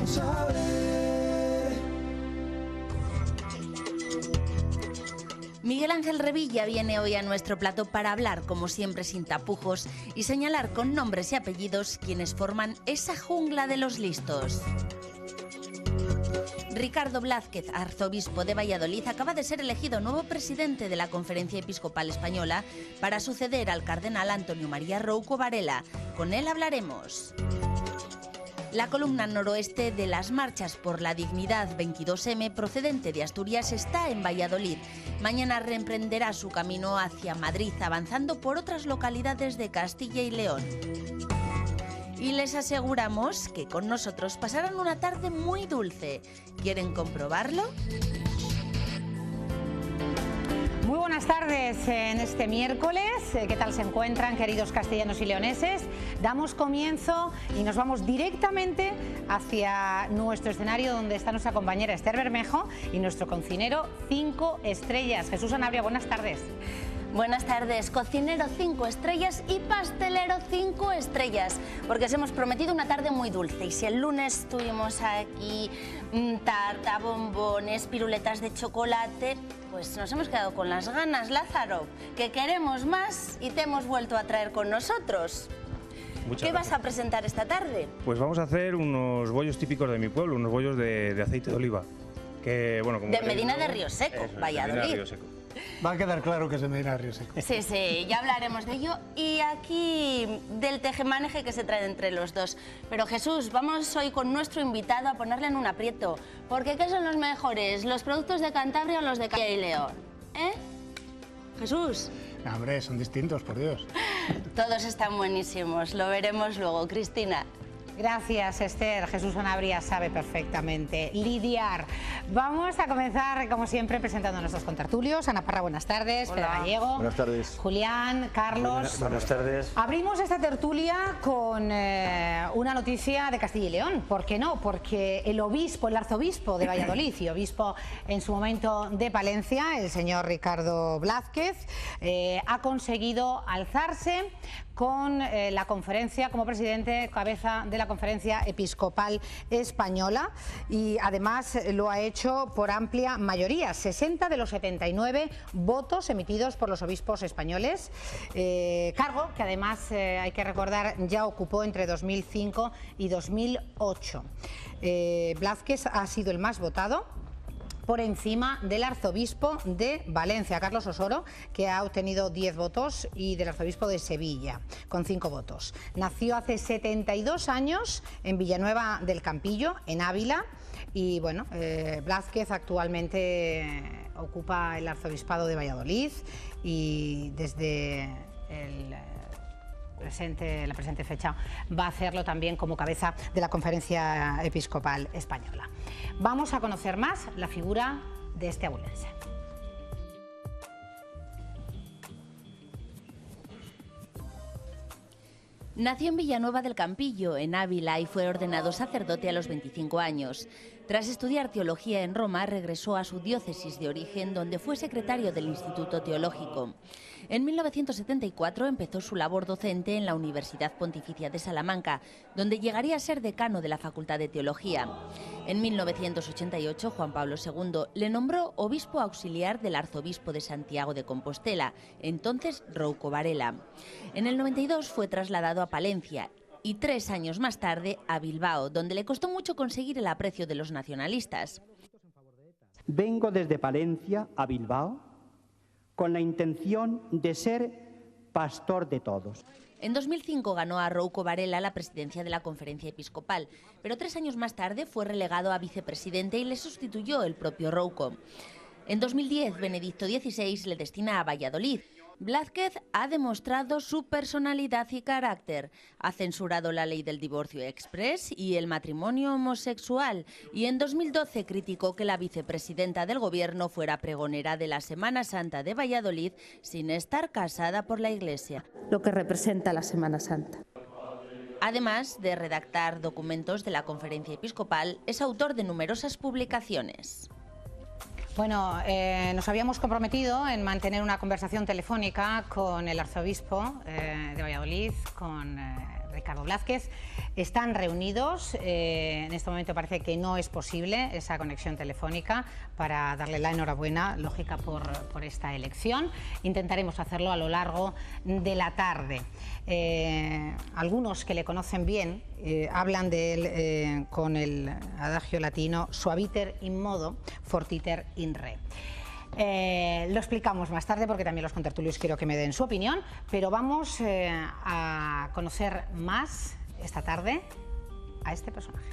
saber. Miguel Ángel Revilla viene hoy a nuestro plató para hablar, como siempre, sin tapujos y señalar con nombres y apellidos quienes forman esa jungla de los listos. Ricardo Blázquez, arzobispo de Valladolid, acaba de ser elegido nuevo presidente de la Conferencia Episcopal Española para suceder al cardenal Antonio María Rouco Varela. Con él hablaremos. La columna noroeste de las marchas por la dignidad 22M procedente de Asturias está en Valladolid. Mañana reemprenderá su camino hacia Madrid, avanzando por otras localidades de Castilla y León. Y les aseguramos que con nosotros pasarán una tarde muy dulce. ¿Quieren comprobarlo? Muy buenas tardes en este miércoles. ¿Qué tal se encuentran, queridos castellanos y leoneses? Damos comienzo y nos vamos directamente hacia nuestro escenario, donde está nuestra compañera Esther Bermejo y nuestro cocinero 5 estrellas. Jesús Sanabria, buenas tardes. Buenas tardes, cocinero 5 estrellas y pastelero 5 estrellas, porque os hemos prometido una tarde muy dulce. Y si el lunes tuvimos aquí tarta, bombones, piruletas de chocolate, pues nos hemos quedado con las ganas, Lázaro, que queremos más y te hemos vuelto a traer con nosotros. ¿Qué vas a presentar esta tarde? Pues vamos a hacer unos bollos típicos de mi pueblo, unos bollos de aceite de oliva. Que, bueno, como de Medina de Río Seco, Valladolid. Medina de Río Seco. Va a quedar claro que es de Medina de Río Seco. Sí, sí, ya hablaremos de ello. Y aquí del tejemaneje que se trae entre los dos. Pero Jesús, vamos hoy con nuestro invitado a ponerle en un aprieto. Porque ¿qué son los mejores? ¿Los productos de Cantabria o los de Castilla y León? ¿Eh? Jesús. No, hombre, son distintos, por Dios. Todos están buenísimos, lo veremos luego. Cristina. Gracias, Esther. Jesús Sanabria sabe perfectamente lidiar. Vamos a comenzar, como siempre, presentando a nuestros contertulios. Ana Parra, buenas tardes. Hola. Pedro Gallego. Buenas tardes. Julián, Carlos. Buenas tardes. Abrimos esta tertulia con una noticia de Castilla y León. ¿Por qué no? Porque el arzobispo de Valladolid y obispo en su momento de Palencia, el señor Ricardo Blázquez, ha conseguido alzarse con la conferencia, como presidente, cabeza de la Conferencia Episcopal Española, y además lo ha hecho por amplia mayoría, 60 de los 79 votos emitidos por los obispos españoles, cargo que además hay que recordar ya ocupó entre 2005 y 2008. Blázquez ha sido el más votado, por encima del arzobispo de Valencia, Carlos Osoro, que ha obtenido 10 votos, y del arzobispo de Sevilla, con 5 votos. Nació hace 72 años en Villanueva del Campillo, en Ávila, y bueno, Blázquez actualmente ocupa el arzobispado de Valladolid y desde la presente fecha va a hacerlo también como cabeza de la Conferencia Episcopal Española. Vamos a conocer más la figura de este abulense. Nació en Villanueva del Campillo, en Ávila, y fue ordenado sacerdote a los 25 años. Tras estudiar teología en Roma, regresó a su diócesis de origen, donde fue secretario del Instituto Teológico. En 1974 empezó su labor docente en la Universidad Pontificia de Salamanca, donde llegaría a ser decano de la Facultad de Teología. En 1988, Juan Pablo II le nombró obispo auxiliar del arzobispo de Santiago de Compostela, entonces Rouco Varela. En el 92 fue trasladado a Palencia y 3 años más tarde a Bilbao, donde le costó mucho conseguir el aprecio de los nacionalistas. Vengo desde Palencia a Bilbao con la intención de ser pastor de todos. En 2005 ganó a Rouco Varela la presidencia de la Conferencia Episcopal, pero 3 años más tarde fue relegado a vicepresidente y le sustituyó el propio Rouco. En 2010, Benedicto XVI le destina a Valladolid. Blázquez ha demostrado su personalidad y carácter. Ha censurado la ley del divorcio exprés y el matrimonio homosexual, y en 2012 criticó que la vicepresidenta del gobierno fuera pregonera de la Semana Santa de Valladolid sin estar casada por la Iglesia. Lo que representa la Semana Santa. Además de redactar documentos de la Conferencia Episcopal, es autor de numerosas publicaciones. Bueno, nos habíamos comprometido en mantener una conversación telefónica con el arzobispo de Valladolid, con Ricardo Blázquez están reunidos. En este momento parece que no es posible esa conexión telefónica para darle la enhorabuena, lógica, por esta elección. Intentaremos hacerlo a lo largo de la tarde. Algunos que le conocen bien hablan de él con el adagio latino suaviter in modo, fortiter in re. Lo explicamos más tarde porque también los contertulios quiero que me den su opinión, pero vamos a conocer más esta tarde a este personaje.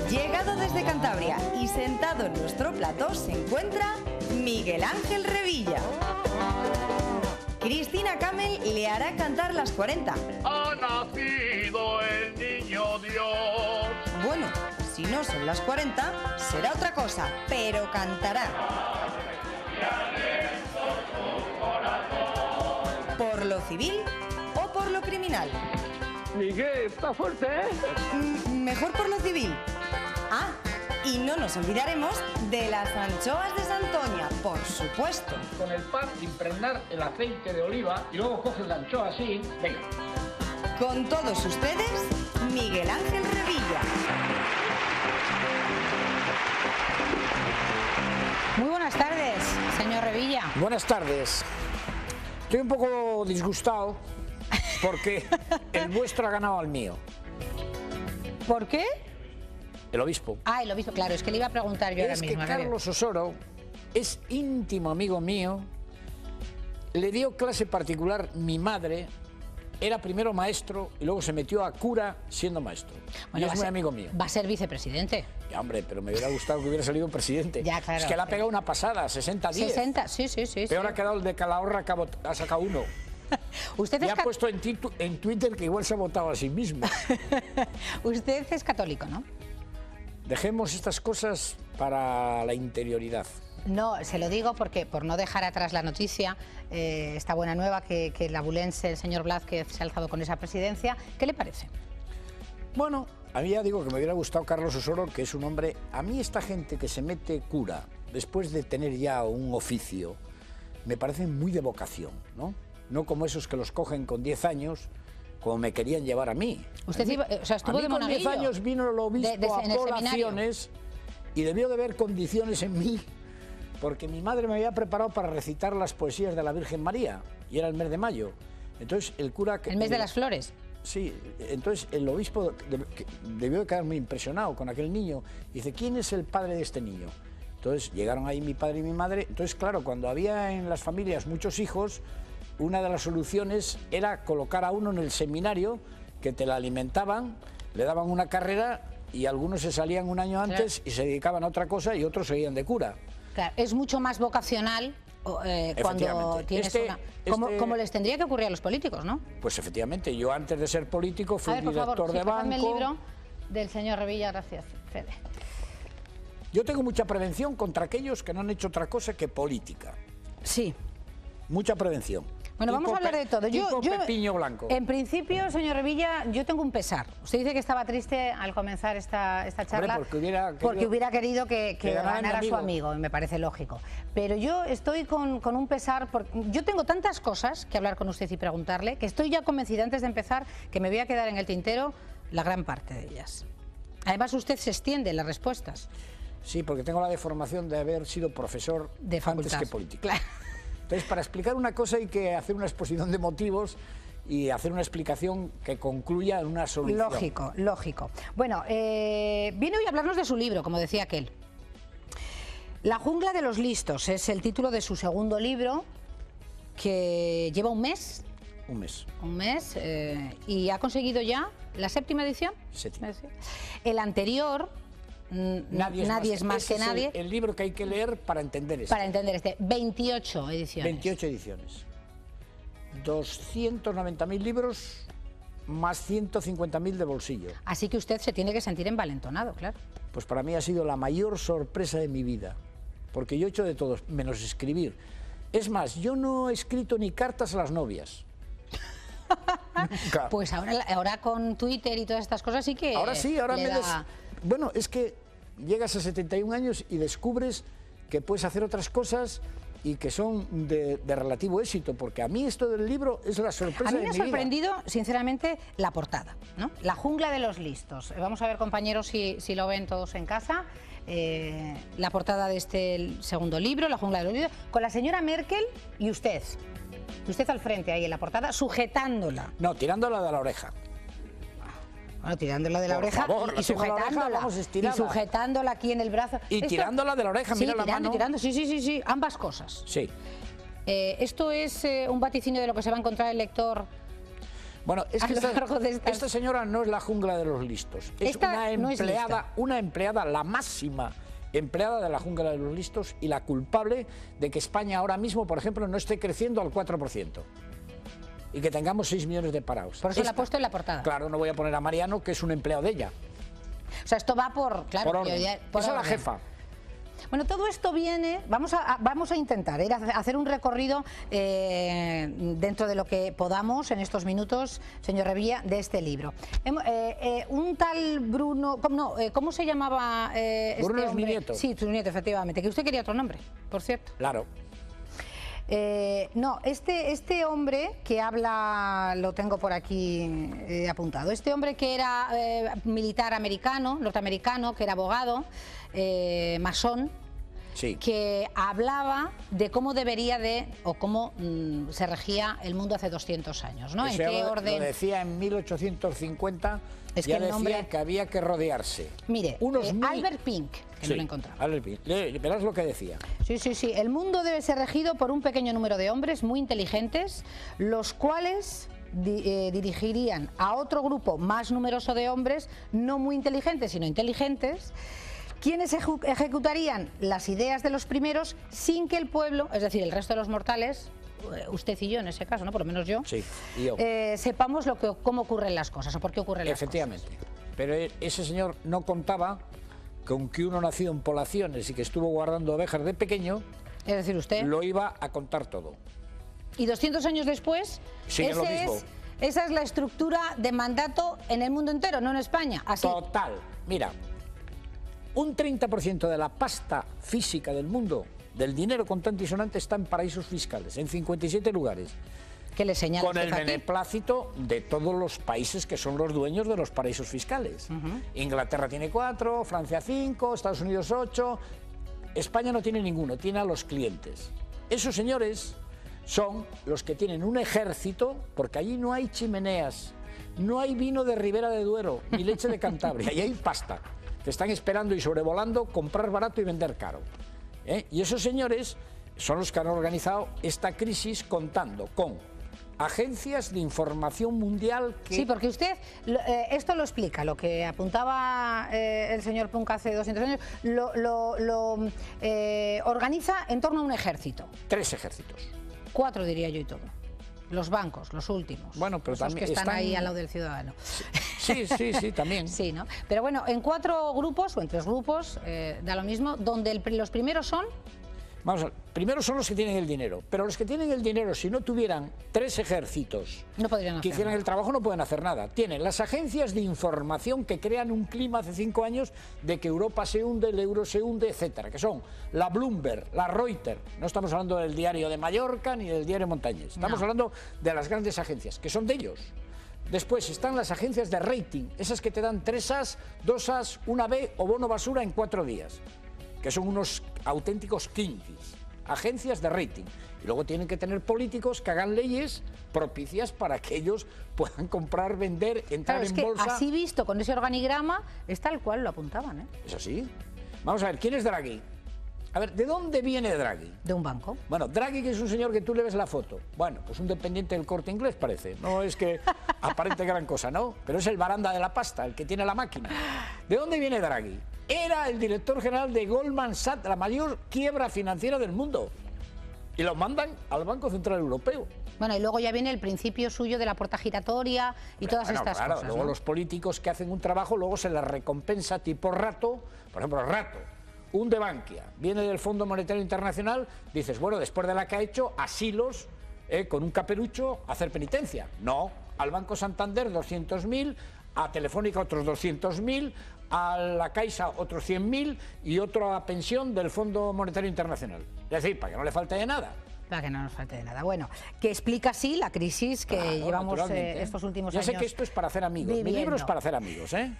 Llegado desde Cantabria y sentado en nuestro plató se encuentra Miguel Ángel Revilla. Cristina Camel le hará cantar las 40. Ha nacido el niño Dios. Bueno, si no son las 40, será otra cosa, pero cantará. ¿Por lo civil o por lo criminal? Miguel, está fuerte, ¿eh? Mejor por lo civil. Ah, y no nos olvidaremos de las anchoas de Santoña, por supuesto. Con el pan de impregnar el aceite de oliva y luego coges la anchoa así. Venga. Con todos ustedes, Miguel Ángel Revilla. Muy buenas tardes, señor Revilla. Buenas tardes. Estoy un poco disgustado porque el vuestro ha ganado al mío. ¿Por qué? El obispo. Ah, el obispo, claro, es que le iba a preguntar yo ahora mismo. Es que Carlos Osoro es íntimo amigo mío, le dio clase particular mi madre, era primero maestro y luego se metió a cura siendo maestro. Bueno, y es muy amigo mío. Va a ser vicepresidente. Ya, hombre, pero me hubiera gustado que hubiera salido presidente. Ya, claro. Es que le ha pegado una pasada, 60-10. 60, sí. Peor ha quedado el de Calahorra, que ha sacado 1. Usted y ha puesto en Twitter que igual se ha votado a sí mismo. Usted es católico, ¿no? Dejemos estas cosas para la interioridad. No, se lo digo porque, por no dejar atrás la noticia, esta buena nueva que el abulense, el señor Blázquez, se ha alzado con esa presidencia. ¿Qué le parece? Bueno, a mí ya digo que me hubiera gustado Carlos Osoro, que es un hombre... A mí esta gente que se mete cura después de tener ya un oficio, me parece muy de vocación, ¿no? No como esos que los cogen con 10 años, como me querían llevar a mí. Usted iba, o sea, estuvo de monaguillo. Con 10 años vino el obispo a colaciones y debió de ver condiciones en mí, porque mi madre me había preparado para recitar las poesías de la Virgen María, y era el mes de mayo. Entonces el cura... ¿El mes de las flores? Sí, entonces el obispo debió de quedar muy impresionado con aquel niño. Dice, ¿quién es el padre de este niño? Entonces llegaron ahí mi padre y mi madre. Entonces, claro, cuando había en las familias muchos hijos, una de las soluciones era colocar a uno en el seminario, que te la alimentaban, le daban una carrera y algunos se salían un año antes y se dedicaban a otra cosa y otros seguían de cura. Claro, es mucho más vocacional cuando tienes como les tendría que ocurrir a los políticos, ¿no? Pues efectivamente, yo antes de ser político fui director de banco. El libro del señor Revilla, gracias, Fede. Yo tengo mucha prevención contra aquellos que no han hecho otra cosa que política. Sí. Mucha prevención. Bueno, vamos a hablar de todo. Yo Pepiño Blanco. En principio, señor Revilla, yo tengo un pesar. Usted dice que estaba triste al comenzar esta charla. Hombre, porque hubiera querido que ganara su amigo, y me parece lógico. Pero yo estoy con un pesar, porque yo tengo tantas cosas que hablar con usted y preguntarle, que estoy ya convencida antes de empezar que me voy a quedar en el tintero la gran parte de ellas. Además, usted se extiende en las respuestas. Sí, porque tengo la deformación de haber sido profesor de facultad, antes que político. Claro. Entonces, para explicar una cosa hay que hacer una exposición de motivos y hacer una explicación que concluya en una solución. Lógico, lógico. Bueno, viene hoy a hablarnos de su libro, como decía aquel. La jungla de los listos es el título de su segundo libro, que lleva un mes. Un mes. Un mes, y ha conseguido ya la 7ª edición. Séptima. El anterior... Nadie es más que nadie. Es el libro que hay que leer para entender esto. Para entender 28 ediciones. 28 ediciones. 290.000 libros más 150.000 de bolsillo. Así que usted se tiene que sentir envalentonado, claro. Pues para mí ha sido la mayor sorpresa de mi vida, porque yo he hecho de todo, menos escribir. Es más, yo no he escrito ni cartas a las novias. Nunca. Pues ahora con Twitter y todas estas cosas sí que... Ahora sí, ahora Bueno, es que llegas a 71 años y descubres que puedes hacer otras cosas y que son de relativo éxito, porque a mí esto del libro es la sorpresa de mi vida. A mí me ha sorprendido, sinceramente, la portada, ¿no? La jungla de los listos. Vamos a ver, compañeros, si lo ven todos en casa. La portada de este segundo libro, La jungla de los listos, con la señora Merkel y usted. Usted al frente ahí en la portada, sujetándola. No, tirándola de la oreja. Bueno, tirándola de la oreja y sujetándola aquí en el brazo. Y tirándola de la oreja, mira la mano. Sí, ambas cosas. Sí. Esto es un vaticinio de lo que se va a encontrar el lector. Bueno, es que esta señora no es la jungla de los listos. Es una empleada, la máxima empleada de la jungla de los listos y la culpable de que España ahora mismo, por ejemplo, no esté creciendo al 4%. Y que tengamos 6 millones de parados. Por eso la ha puesto en la portada. Claro, no voy a poner a Mariano, que es un empleado de ella. O sea, esto va por... Claro, por orden. Esa es la jefa. Bueno, todo esto viene, vamos a intentar hacer un recorrido dentro de lo que podamos en estos minutos, señor Revilla, de este libro. Un tal Bruno, ¿cómo se llamaba Bruno este hombre? Es mi nieto. Sí, tu nieto, efectivamente, que usted quería otro nombre, por cierto. Claro. No, este hombre que habla, lo tengo por aquí apuntado, este hombre que era militar americano, norteamericano, que era abogado, masón, sí, que hablaba de cómo debería o cómo se regía el mundo hace 200 años, ¿no? ¿En qué orden? Lo decía en 1850, es ya que el nombre... decía que había que rodearse. Mire, Albert Pink, que sí, no lo encontraba. Albert Pink, verás lo que decía. Sí, el mundo debe ser regido por un pequeño número de hombres muy inteligentes, los cuales dirigirían a otro grupo más numeroso de hombres, no muy inteligentes, sino inteligentes, quienes ejecutarían las ideas de los primeros sin que el pueblo, es decir, el resto de los mortales, usted y yo en ese caso, ¿no? Por lo menos yo, sí, y yo. Sepamos cómo ocurren las cosas o por qué ocurren las cosas. Efectivamente, pero ese señor no contaba con que uno nacido en poblaciones y que estuvo guardando ovejas de pequeño, es decir, usted lo iba a contar todo. Y 200 años después, sigue lo mismo. Esa es la estructura de mandato en el mundo entero, no en España. Así. Total, mira. Un 30% de la pasta física del mundo, del dinero contante y sonante, está en paraísos fiscales, en 57 lugares. ¿Qué le señala con el beneplácito de todos los países que son los dueños de los paraísos fiscales. Inglaterra tiene 4, Francia 5, Estados Unidos 8, España no tiene ninguno, tiene a los clientes. Esos señores son los que tienen un ejército, porque allí no hay chimeneas, no hay vino de Ribera de Duero, ni leche de Cantabria, y hay pasta. Que están esperando y sobrevolando comprar barato y vender caro. Y esos señores son los que han organizado esta crisis contando con agencias de información mundial que... Sí, porque usted, esto lo explica, lo que apuntaba el señor Punk hace 200 años, lo organiza en torno a un ejército. 3 ejércitos. 4 diría yo y todo. Los bancos, los últimos. Bueno, pero los que están ahí al lado del ciudadano. Sí, también. Sí, ¿no? Pero bueno, en 4 grupos o en 3 grupos, da lo mismo, donde los primeros son... Vamos a ver, primero son los que tienen el dinero, pero los que tienen el dinero, si no tuvieran 3 ejércitos no podrían que hicieran el trabajo, no pueden hacer nada. Tienen las agencias de información que crean un clima hace 5 años de que Europa se hunde, el euro se hunde, etcétera, que son la Bloomberg, la Reuters. No estamos hablando del diario de Mallorca ni del diario Montañés, estamos hablando de las grandes agencias, que son de ellos. Después están las agencias de rating, esas que te dan 3 As, 2 As, una B o bono basura en 4 días, que son unos auténticos kinkis, agencias de rating. Y luego tienen que tener políticos que hagan leyes propicias para que ellos puedan comprar, vender, entrar en bolsa. Así visto, con ese organigrama, es tal cual lo apuntaban, ¿eh? ¿Es así? Vamos a ver, ¿quién es Draghi? A ver, ¿de dónde viene Draghi? De un banco. Bueno, Draghi, que es un señor que tú le ves la foto. Bueno, pues un dependiente del Corte Inglés parece. No es que aparente gran cosa, ¿no? Pero es el baranda de la pasta, el que tiene la máquina. ¿De dónde viene Draghi? Era el director general de Goldman Sachs, la mayor quiebra financiera del mundo. Y lo mandan al Banco Central Europeo. Bueno, y luego ya viene el principio suyo de la puerta giratoria y todas estas cosas. Luego los políticos que hacen un trabajo, luego se les recompensa tipo Rato. Por ejemplo, Rato, un de Bankia, viene del Fondo Monetario Internacional, dices, bueno, después de la que ha hecho, asilos, con un caperucho, hacer penitencia. No, al Banco Santander 200.000, a Telefónica otros 200.000, a la Caixa otros 100.000 y otra pensión del Fondo Monetario Internacional. Es decir, para que no le falte de nada. Para que no nos falte de nada. Bueno, que explica así la crisis que llevamos estos últimos años. Ya sé que esto es para hacer amigos. Viviendo. Mi libro es para hacer amigos, ¿eh?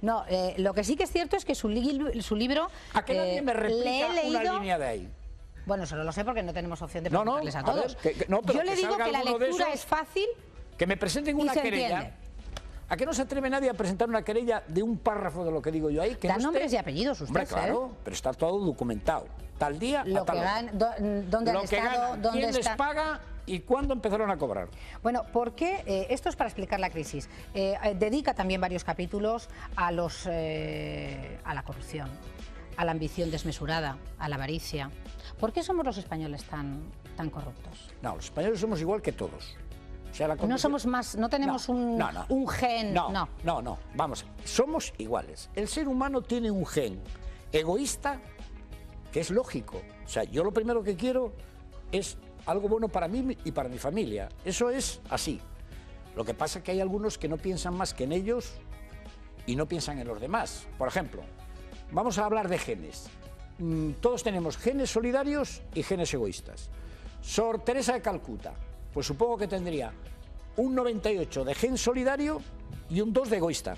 No, lo que sí que es cierto es que su libro... ¿A qué nadie me replica una línea de ahí? Bueno, solo lo sé porque no tenemos opción de preguntarles a todos. Pero yo le digo que la lectura es fácil. Que me presenten una querella. ¿A qué no se atreve nadie a presentar una querella de un párrafo de lo que digo yo ahí? Que da nombres y apellidos usted, hombre, claro, pero está todo documentado. Tal día, lo a tal que dónde han estado, dónde quién les paga y cuándo empezaron a cobrar. Bueno, porque esto es para explicar la crisis. Dedica también varios capítulos a la corrupción, a la ambición desmesurada, a la avaricia. ¿Por qué somos los españoles tan corruptos? No, los españoles somos igual que todos. O sea, no somos más, no tenemos un gen. No, vamos, somos iguales. El ser humano tiene un gen egoísta que es lógico. O sea, yo lo primero que quiero es algo bueno para mí y para mi familia. Eso es así. Lo que pasa es que hay algunos que no piensan más que en ellos y no piensan en los demás. Por ejemplo, vamos a hablar de genes. Todos tenemos genes solidarios y genes egoístas. Sor Teresa de Calcuta, pues supongo que tendría un 98 de gen solidario y un 2 de egoísta.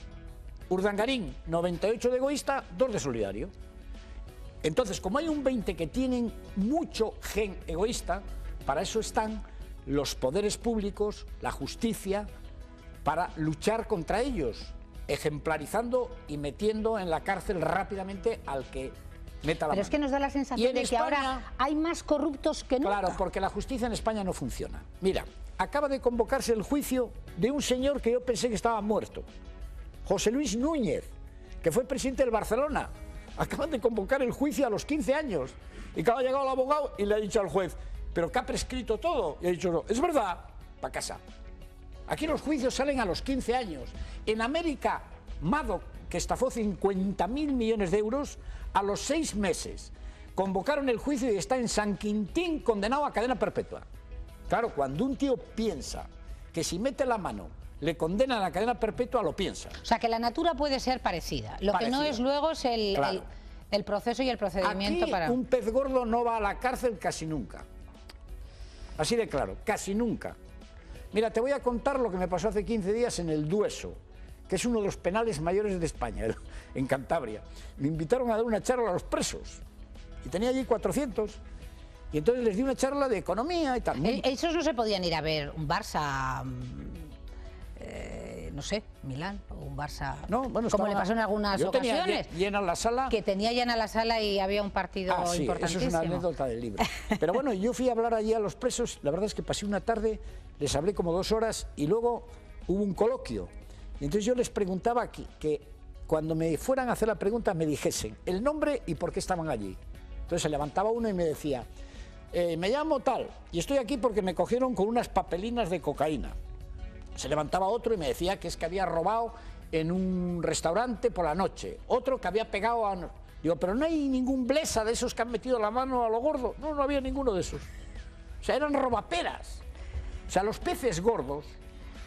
Urdangarín, 98 de egoísta, 2 de solidario. Entonces, como hay un 20 que tienen mucho gen egoísta, para eso están los poderes públicos, la justicia, para luchar contra ellos, ejemplarizando y metiendo en la cárcel rápidamente al que meta la mano. Pero es que nos da la sensación de que España, ahora hay más corruptos que nunca. Claro, porque la justicia en España no funciona. Mira, acaba de convocarse el juicio de un señor que yo pensé que estaba muerto, José Luis Núñez, que fue presidente del Barcelona. Acaban de convocar el juicio a los 15 años. Y claro, ha llegado el abogado y le ha dicho al juez, pero que ha prescrito todo. Y ha dicho, no, es verdad, para casa. Aquí los juicios salen a los 15 años. En América, Madoff, que estafó 50.000 millones de euros, a los 6 meses convocaron el juicio y está en San Quintín condenado a cadena perpetua. Claro, cuando un tío piensa que si mete la mano le condenan a cadena perpetua, lo piensa. O sea, que la natura puede ser parecida. Lo que no es luego es el proceso y el procedimiento. Aquí un pez gordo no va a la cárcel casi nunca. Así de claro, casi nunca. Mira, te voy a contar lo que me pasó hace 15 días en el Dueso, que es uno de los penales mayores de España, en Cantabria. Me invitaron a dar una charla a los presos y tenía allí 400. Y entonces les di una charla de economía y tal. Esos no se podían ir a ver un Barça... no sé, Milán o un Barça, no, bueno, como le pasó en algunas ocasiones. Tenía llena la sala. Que tenía llena la sala y había un partido importantísimo. Eso es una anécdota del libro. Pero bueno, yo fui a hablar allí a los presos, la verdad es que pasé una tarde, les hablé como 2 horas y luego hubo un coloquio. Y entonces yo les preguntaba que cuando me fueran a hacer la pregunta me dijesen el nombre y por qué estaban allí. Entonces se levantaba uno y me decía, me llamo tal y estoy aquí porque me cogieron con unas papelinas de cocaína. Se levantaba otro y me decía que es que había robado en un restaurante por la noche. Otro que había pegado a... Digo, pero no hay ningún blesa de esos que han metido la mano a lo gordo. No, no había ninguno de esos. O sea, eran robaperas. O sea, los peces gordos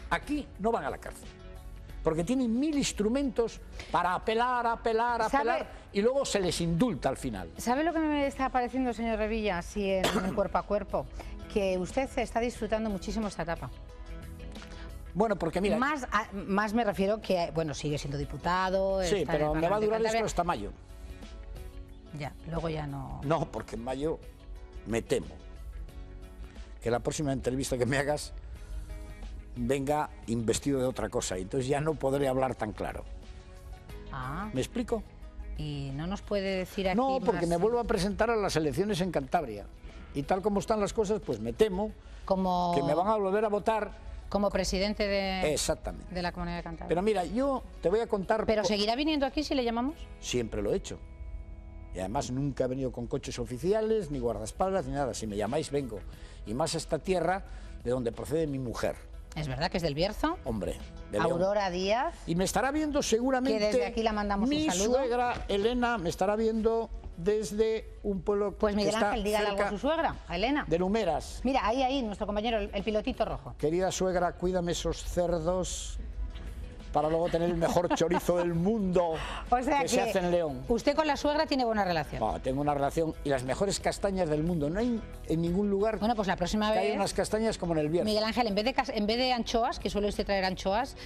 aquí no van a la cárcel. Porque tienen 1000 instrumentos para apelar, y luego se les indulta al final. ¿Sabe lo que me está pareciendo, señor Revilla, así en cuerpo a cuerpo? Que usted está disfrutando muchísimo esta etapa. Bueno, porque mira... Más me refiero que, bueno, sigue siendo diputado... Sí, pero me va a durar esto hasta mayo. Ya, luego ya no... No, porque en mayo me temo que la próxima entrevista que me hagas venga investido de otra cosa y entonces ya no podré hablar tan claro. ¿Me explico? Y no nos puede decir aquí... No, porque me vuelvo a presentar a las elecciones en Cantabria y tal como están las cosas, pues me temo que me van a volver a votar... Como presidente Exactamente. de la Comunidad de Cantabria. Pero mira, yo te voy a contar... ¿Pero seguirá viniendo aquí si le llamamos? Siempre lo he hecho. Y además nunca he venido con coches oficiales, ni guardaespaldas, ni nada. Si me llamáis, vengo. Y más a esta tierra de donde procede mi mujer. ¿Es verdad que es del Bierzo? Hombre, de Aurora León. Díaz. Y me estará viendo seguramente... Que desde aquí la mandamos un saludo. Mi suegra, Elena, me estará viendo desde un pueblo pues Miguel Ángel, dígale algo a su suegra, a Elena. De Lumeras. Mira, ahí, nuestro compañero, el pilotito rojo. Querida suegra, cuídame esos cerdos para luego tener el mejor chorizo del mundo O sea que se hace en León. Usted con la suegra tiene buena relación. Bueno, tengo una relación y las mejores castañas del mundo. No hay en ningún lugar. Bueno, pues la próxima que vez. hay unas castañas como en el Bierzo. Miguel Ángel, en vez de anchoas, que suele usted traer anchoas,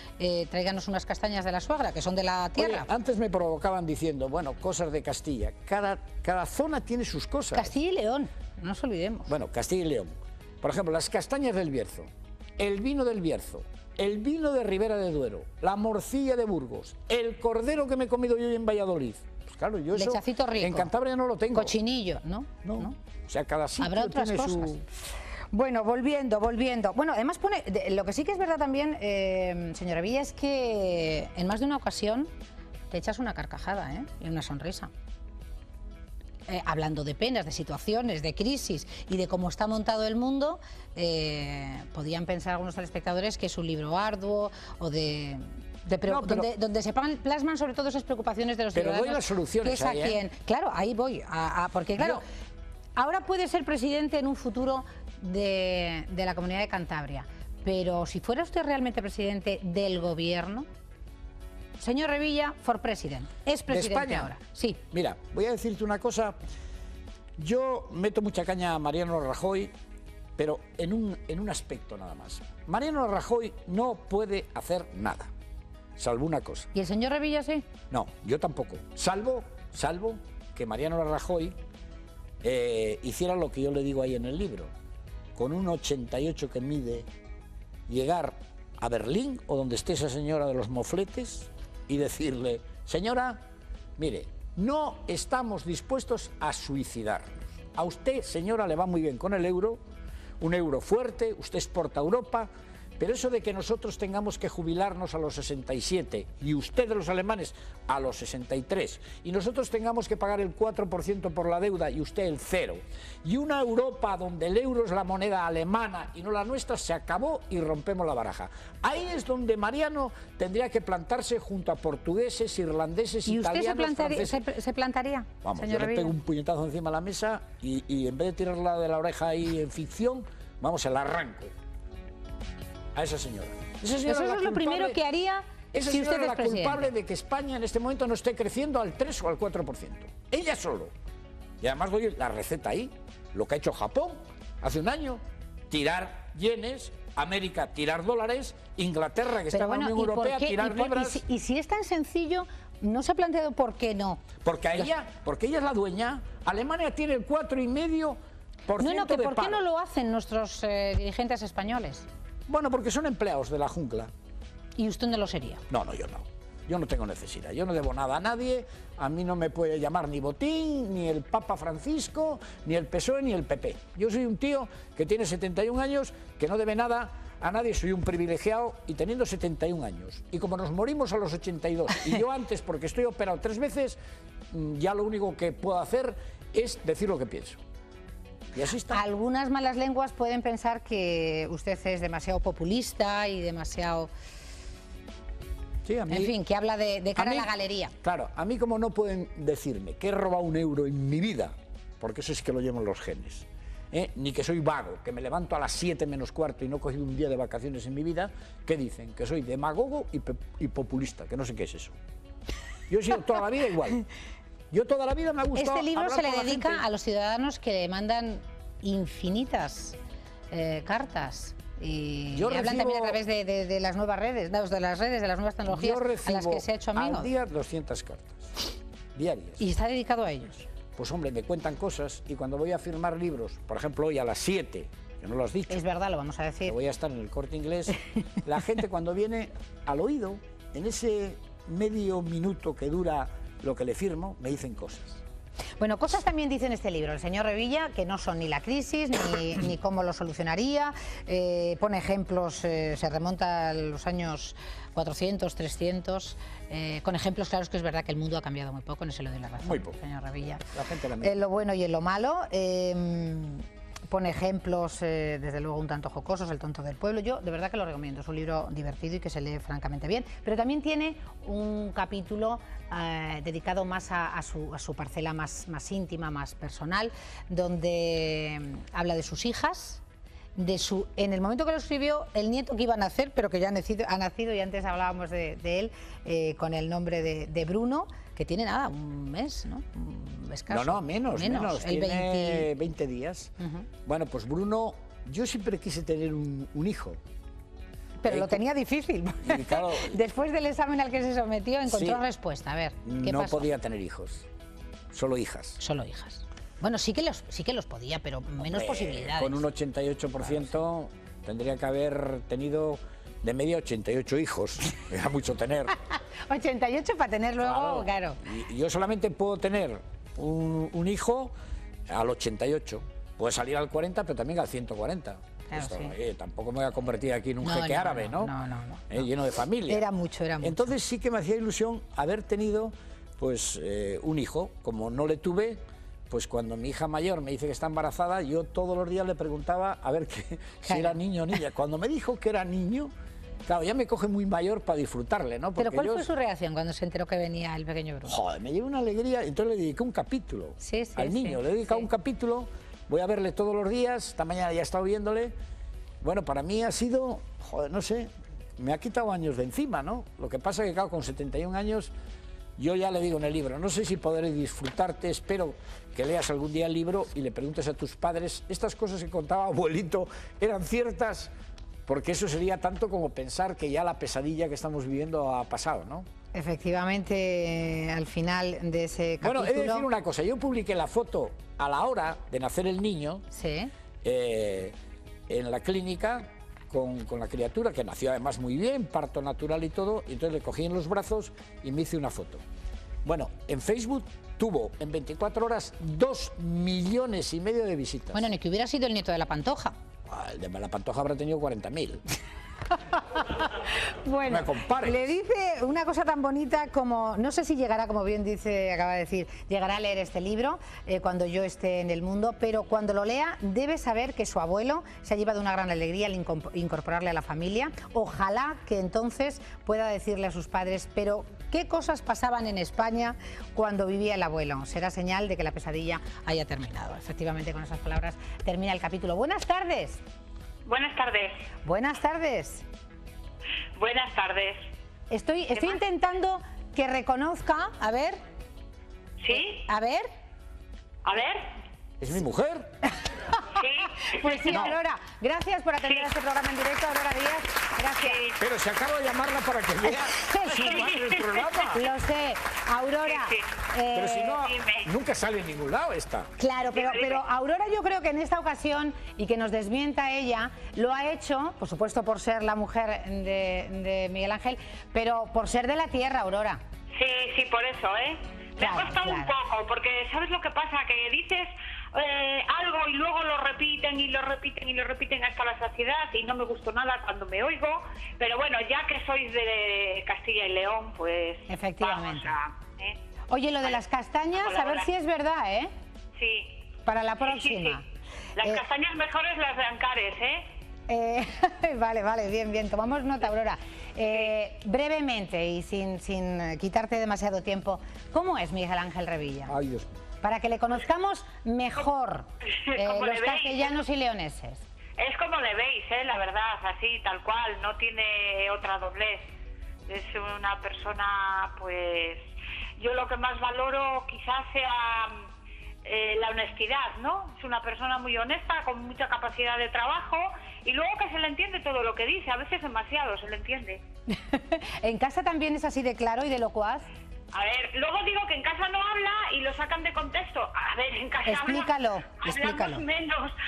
tráiganos unas castañas de la suegra, que son de la tierra. Oye, antes me provocaban diciendo, bueno, cosas de Castilla. Cada zona tiene sus cosas. Castilla y León, no nos olvidemos. Bueno, Castilla y León. Por ejemplo, las castañas del Bierzo, el vino del Bierzo, el vino de Ribera de Duero, la morcilla de Burgos, el cordero que me he comido yo en Valladolid. Pues claro, yo eso Lechacito rico. en Cantabria no lo tengo. Cochinillo, ¿no? No. O sea, cada sitio Habrá otras tiene cosas. su... Bueno, volviendo. Bueno, además pone, lo que sí que es verdad también, señora Villa, es que en más de una ocasión te echas una carcajada, y una sonrisa. Hablando de penas, de situaciones, de crisis y de cómo está montado el mundo, podían pensar algunos telespectadores que es un libro arduo o donde se plasman sobre todo esas preocupaciones de los ciudadanos. Pero doy las soluciones que es a ahí, quien, claro, ahí voy, porque claro, ahora puede ser presidente en un futuro de la Comunidad de Cantabria, pero si fuera usted realmente presidente del gobierno, señor Revilla, for president, es presidente ¿De España? ahora. Sí. Mira, voy a decirte una cosa. Yo meto mucha caña a Mariano Rajoy, pero en un aspecto nada más. Mariano Rajoy no puede hacer nada, salvo una cosa. ¿Y el señor Revilla sí? No, yo tampoco. Salvo que Mariano Rajoy hiciera lo que yo le digo ahí en el libro. Con un 88 que mide, llegar a Berlín o donde esté esa señora de los mofletes y decirle, señora, mire, no estamos dispuestos a suicidarnos. A usted, señora, le va muy bien con el euro, un euro fuerte, usted exporta a Europa, pero eso de que nosotros tengamos que jubilarnos a los 67 y ustedes los alemanes a los 63 y nosotros tengamos que pagar el 4% por la deuda y usted el 0 y una Europa donde el euro es la moneda alemana y no la nuestra, se acabó y rompemos la baraja. Ahí es donde Mariano tendría que plantarse junto a portugueses, irlandeses, ¿Y usted italianos, se plantaría? Vamos, señor yo le Revilla? pego un puñetazo encima de la mesa y en vez de tirarla de la oreja ahí en ficción, vamos, se la arranco a esa señora. Esa señora Eso es lo primero que haría esa si usted señora es la presidente. culpable de que España en este momento no esté creciendo al 3 o al 4%. Ella solo. Y además doy la receta ahí, lo que ha hecho Japón hace un año, tirar yenes, América tirar dólares, Inglaterra, que está en la Unión Europea, tirar libras. Y si es tan sencillo, ¿no se ha planteado por qué no? Porque ella es la dueña. Alemania tiene el 4,5% No, que de ¿por qué paro. no lo hacen nuestros dirigentes españoles? Bueno, porque son empleados de la jungla. ¿Y usted no lo sería? No, yo no. Yo no tengo necesidad. Yo no debo nada a nadie. A mí no me puede llamar ni Botín, ni el Papa Francisco, ni el PSOE, ni el PP. Yo soy un tío que tiene 71 años, que no debe nada a nadie. Soy un privilegiado y teniendo 71 años. Y como nos morimos a los 82, y yo antes, porque estoy operado 3 veces, ya lo único que puedo hacer es decir lo que pienso. Y así está. Algunas malas lenguas pueden pensar que usted es demasiado populista y demasiado... Sí, a mí, en fin, que habla de cara a mí, la galería. Claro, a mí como no pueden decirme que he robado un euro en mi vida, porque eso es que lo llevan los genes, ni que soy vago, que me levanto a las 7 menos cuarto y no he cogido un día de vacaciones en mi vida, ¿qué dicen? Que soy demagogo y populista, que no sé qué es eso. Yo he sido toda la vida igual. Yo toda la vida me ha gustado. Este libro hablar se le con la dedica gente. a los ciudadanos que le mandan infinitas cartas y Yo hablan recibo- también a través de las nuevas redes, de las nuevas tecnologías Yo recibo a las que se ha hecho amigo. al día 200 cartas, diarias. Y está dedicado a ellos. Pues hombre, me cuentan cosas y cuando voy a firmar libros, por ejemplo hoy a las 7, que no lo has dicho, Es verdad, lo vamos a que decir. voy a estar en el Corte Inglés, la gente cuando viene al oído, en ese medio minuto que dura lo que le firmo, me dicen cosas. Bueno, cosas también dice en este libro el señor Revilla, que no son ni la crisis, ni cómo lo solucionaría. Pone ejemplos, se remonta a los años 400, 300, con ejemplos claros que es verdad que el mundo ha cambiado muy poco, en eso le doy la razón, Muy poco. señor Revilla. La gente la En lo bueno y en lo malo. Pone ejemplos, desde luego, un tanto jocosos, El tonto del pueblo. Yo de verdad que lo recomiendo, es un libro divertido y que se lee francamente bien, pero también tiene un capítulo dedicado más a su parcela más íntima, más personal, donde habla de sus hijas en el momento que lo escribió, el nieto que iba a nacer, pero que ya ha nacido y antes hablábamos de él, con el nombre de Bruno, que tiene nada, un mes, ¿no? Escaso. No, menos, el tiene 20 días. Bueno, pues Bruno, yo siempre quise tener un hijo. Pero lo tenía difícil. Claro, después del examen al que se sometió, encontró respuesta. A ver, ¿qué no pasó? podía tener hijos, solo hijas. Solo hijas. Bueno, sí que los podía, pero menos posibilidades. Con un 88% tendría que haber tenido de media 88 hijos. Era mucho tener. 88 para tener luego, claro. Y yo solamente puedo tener un hijo al 88. Puede salir al 40, pero también al 140. Claro, Esto, sí. Tampoco me voy a convertir aquí en un jeque árabe, ¿no? No. Lleno de familia. Era mucho. Entonces sí que me hacía ilusión haber tenido pues un hijo. Como no le tuve, pues cuando mi hija mayor me dice que está embarazada, yo todos los días le preguntaba a ver si era niño o niña. Cuando me dijo que era niño, claro, ya me coge muy mayor para disfrutarle, ¿no? Porque ¿Pero cuál fue su reacción cuando se enteró que venía el pequeño Bruno? Joder, me llevó una alegría. Entonces le dediqué un capítulo al niño. Le he dedicado un capítulo, voy a verle todos los días. Esta mañana ya he estado viéndole. Bueno, para mí ha sido, joder, no sé, me ha quitado años de encima, ¿no? Lo que pasa es que, claro, con 71 años, yo ya le digo en el libro, no sé si podré disfrutarte, espero que leas algún día el libro y le preguntes a tus padres, estas cosas que contaba abuelito, ¿eran ciertas? Porque eso sería tanto como pensar que ya la pesadilla que estamos viviendo ha pasado, ¿no? Efectivamente, al final de ese capítulo... Bueno, he de decir una cosa, yo publiqué la foto a la hora de nacer el niño, en la clínica, con la criatura, que nació además muy bien, parto natural y todo, y entonces le cogí en los brazos y me hice una foto. Bueno, en Facebook tuvo en 24 horas 2,5 millones de visitas. Bueno, ni que hubiera sido el nieto de la Pantoja. El de la Pantoja habrá tenido 40.000. Bueno, no me compares. Le dice una cosa tan bonita como, no sé si llegará, como bien dice, acaba de decir, llegará a leer este libro cuando yo esté en el mundo, pero cuando lo lea debe saber que su abuelo se ha llevado una gran alegría al incorporarle a la familia. Ojalá que entonces pueda decirle a sus padres, pero ¿qué cosas pasaban en España cuando vivía el abuelo? Será señal de que la pesadilla haya terminado. Efectivamente, con esas palabras termina el capítulo. Buenas tardes. Buenas tardes. Buenas tardes. Buenas tardes. Estoy intentando que reconozca, a ver. ¿Sí? A ver. A ver. ¿Es mi mujer? Sí. Pues sí, Aurora. Gracias por atender a este programa en directo, Aurora Díaz. Gracias. Pero se acaba de llamarla para que vea su madre del programa. Lo sé, Aurora. Pero si no, nunca sale en ningún lado esta. Claro, pero Aurora, yo creo que en esta ocasión, y que nos desmienta ella, lo ha hecho, por supuesto por ser la mujer de Miguel Ángel, pero por ser de la tierra, Aurora. Sí, por eso, ¿eh? Me ha costado un poco, porque ¿sabes lo que pasa? Que dices algo y luego lo repiten y lo repiten y lo repiten hasta la saciedad y no me gustó nada cuando me oigo, pero bueno, ya que sois de Castilla y León, pues... Efectivamente. Vamos Oye, lo de las castañas, a ver si es verdad, ¿eh? Sí. Para la próxima. Sí. Las castañas mejores las de Ancares, ¿eh? Vale, bien, tomamos nota, Aurora. Brevemente y sin quitarte demasiado tiempo, ¿cómo es Miguel Ángel Revilla? Ay, Dios. Para que le conozcamos mejor los castellanos y leoneses. Es como le veis, la verdad, así, tal cual, no tiene otra doblez. Es una persona, pues, yo lo que más valoro quizás sea la honestidad, ¿no? Es una persona muy honesta, con mucha capacidad de trabajo y luego que se le entiende todo lo que dice, a veces demasiado se le entiende. ¿En casa también es así de claro y de locuaz? A ver, luego digo que en casa no habla y lo sacan de contexto. A ver, en casa explícalo.